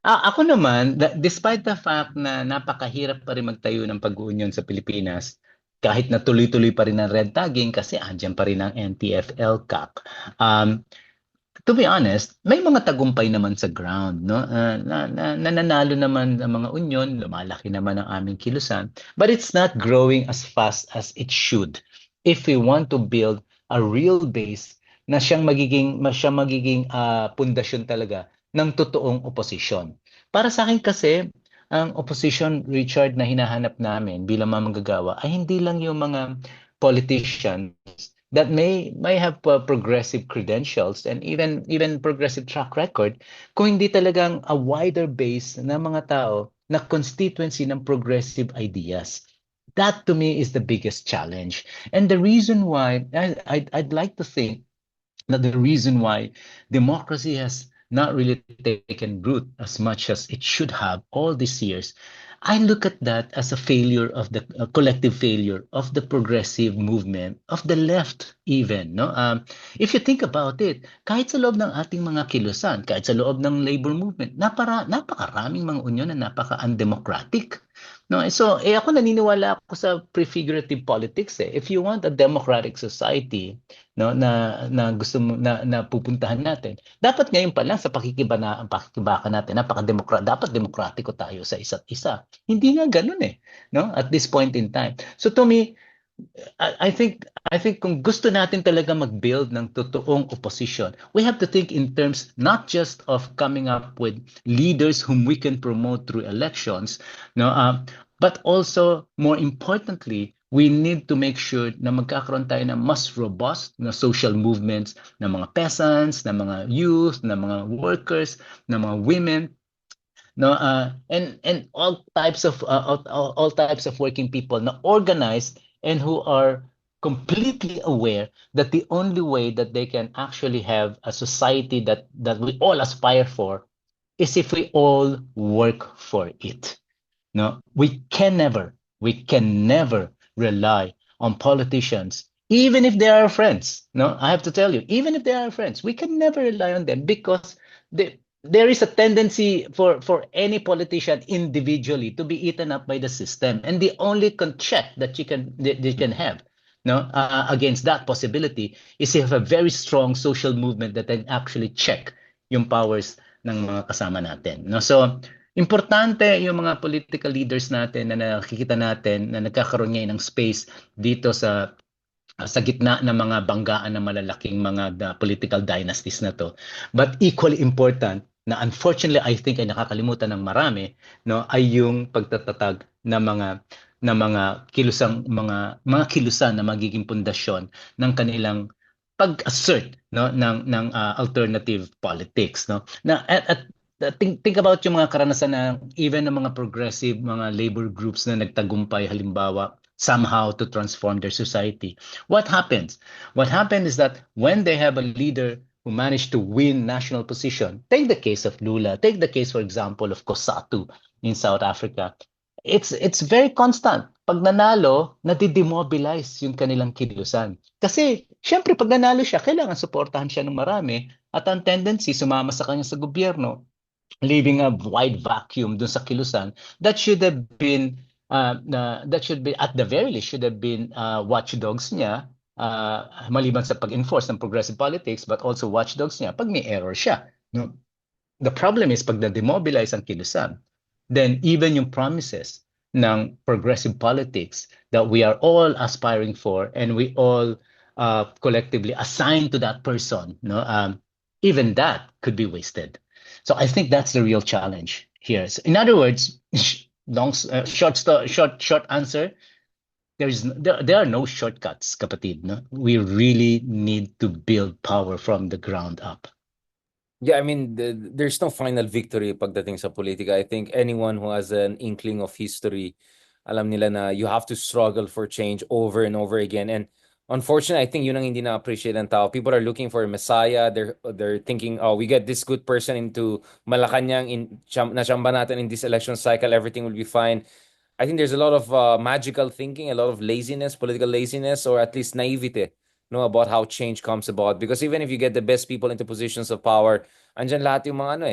Ako naman, despite the fact na napakahirap pa rin magtayo ng pag-uunyon sa Pilipinas, kahit na tuloy-tuloy pa rin ang red tagging kasi andyan pa rin ang NTF-L CAC. To be honest, may mga tagumpay naman sa ground, no? Nananalo naman ang mga union, lumalaki naman ang aming kilusan, but it's not growing as fast as it should if we want to build a real base na siyang magiging pundasyon talaga ng totoong oposisyon. Para sa akin kasi, ang opposition, Richard, na hinahanap namin bilang mga manggagawa ay hindi lang yung mga politicians that may have progressive credentials and even progressive track record kung hindi talagang a wider base ng mga tao na constituency ng progressive ideas. That to me is the biggest challenge. And the reason why I'd like to think that the reason why democracy has not really taken root as much as it should have all these years, I look at that as a failure of the collective failure of the progressive movement of the left even, no? If you think about it, kahit sa loob ng ating mga kilusan, kahit sa loob ng labor movement, napakaraming mga unyon na napaka-undemocratic. No, so ako naniniwala ako sa prefigurative politics eh. If you want a democratic society, no, na gusto mo na pupuntahan natin, dapat ngayon pa lang sa pakikibaka natin, dapat demokratiko tayo sa isa't isa. Hindi nga ganoon eh, no? At this point in time. So to me, I think kung gusto natin talaga mag-build ng totoong opposition, we have to think in terms not just of coming up with leaders whom we can promote through elections, no, but also more importantly, we need to make sure na magkakaroon tayo ng mas robust na social movements ng mga peasants, ng mga youth, ng mga workers, ng mga women, no, and all types of working people na organized and who are completely aware that the only way that they can actually have a society that we all aspire for is if we all work for it. No, we can never rely on politicians, even if they are friends. No, I have to tell you, even if they are friends, we can never rely on them because they there is a tendency for any politician individually to be eaten up by the system, and the only check that you can have, no, against that possibility is you have a very strong social movement that can actually check yung powers ng mga kasama natin, no. So importante yung mga political leaders natin na nakikita natin na nagkakaroon ngayon ng space dito sa gitna ng mga banggaan ng malalaking mga political dynasties na to. But equally important na unfortunately I think ay nakakalimutan ng marami, no, ay yung pagtatatag ng mga mga kilusan na magiging pundasyon ng kanilang pag-assert, no, ng alternative politics, no. Think about yung mga karanasan na even ng mga progressive mga labor groups na nagtagumpay halimbawa somehow to transform their society. What happens? What happened is that when they have a leader who managed to win national position, take the case of Lula, take the case, for example, of Cosatu in South Africa. It's very constant. Pag nanalo, nadidemobilize yung kanilang kilusan. Kasi, syempre, pag nanalo siya, kailangan suportahan siya ng marami at ang tendency, sumama sa kanya sa gobyerno, leaving a wide vacuum dun sa kilusan that should have been that should be at the very least should have been watchdogs niya, maliban sa pag-enforce ng progressive politics, but also watchdogs niya pag may error siya, no. The problem is pag na-demobilize ang kilusan, then even yung promises ng progressive politics that we are all aspiring for and we all collectively assign to that person, no, even that could be wasted. So I think that's the real challenge here. So in other words, short answer, there are no shortcuts, kapatid, no? We really need to build power from the ground up. Yeah, I mean, there's no final victory pagdating sa politika. I think anyone who has an inkling of history, alam nila na you have to struggle for change over and over again. And unfortunately, I think yun ang hindi na-appreciate ng tao. People are looking for a messiah. They're thinking, oh, we get this good person into Malacanang, nachamba natin in this election cycle, everything will be fine. I think there's a lot of magical thinking, a lot of laziness, political laziness, or at least naivete, no, about how change comes about. Because even if you get the best people into positions of power, andyan lahat yung mga ano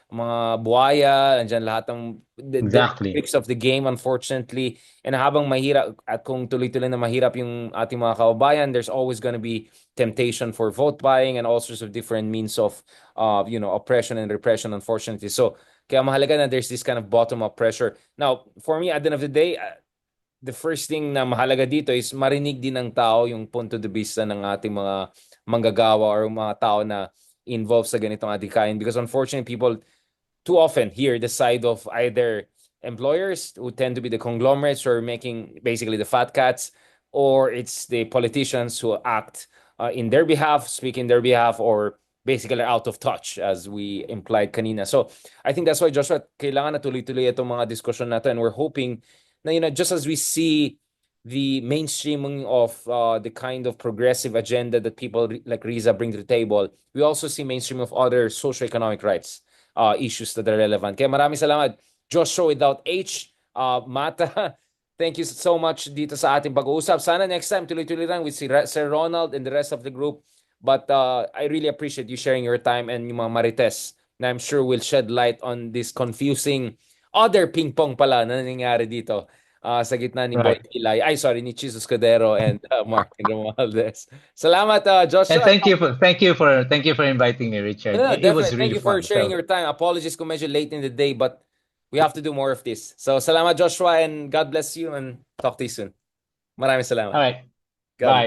mga buhaya, andyan lahat ng the Exactly. tricks of the game, unfortunately. And habang mahirap, at kung tuloy-tuloy na mahirap yung ating mga kababayan, there's always gonna be temptation for vote buying and all sorts of different means of, oppression and repression, unfortunately. So, kaya mahalaga na there's this kind of bottom-up pressure. Now, for me, at the end of the day, the first thing na mahalaga dito is marinig din ng tao yung punto de vista ng ating mga manggagawa or mga tao na involved sa ganitong adhikain, because unfortunately people too often hear the side of either employers who tend to be the conglomerates or making basically the fat cats, or it's the politicians who act in their behalf, speak in their behalf, or basically out of touch, as we implied kanina. So I think that's why, Joshua, kailangan na tuloy-tuloy itong mga discussion natin, and we're hoping na, just as we see the mainstreaming of the kind of progressive agenda that people like Riza bring to the table, we also see mainstream of other socioeconomic rights issues that are relevant. Kaya maraming salamat, Joshua without H, Mata. Thank you so much dito sa ating pag-uusap. Sana next time tuloy-tuloy lang with Sir Ronald and the rest of the group. But I really appreciate you sharing your time and yung mga marites na I'm sure will shed light on this confusing other ping-pong pala na nangyayari dito sa gitna ni Boy Right. Pilay. Ay, sorry, ni Jesus Cordero and Martin Romualdez. Salamat, Joshua. And thank you for inviting me, Richard. No, It was definitely. Thank really you for fun. sharing your time. Apologies kung medyo late in the day, but we have to do more of this. So, salamat, Joshua, and God bless you, and talk to you soon. Maraming salamat. All right. God Bye.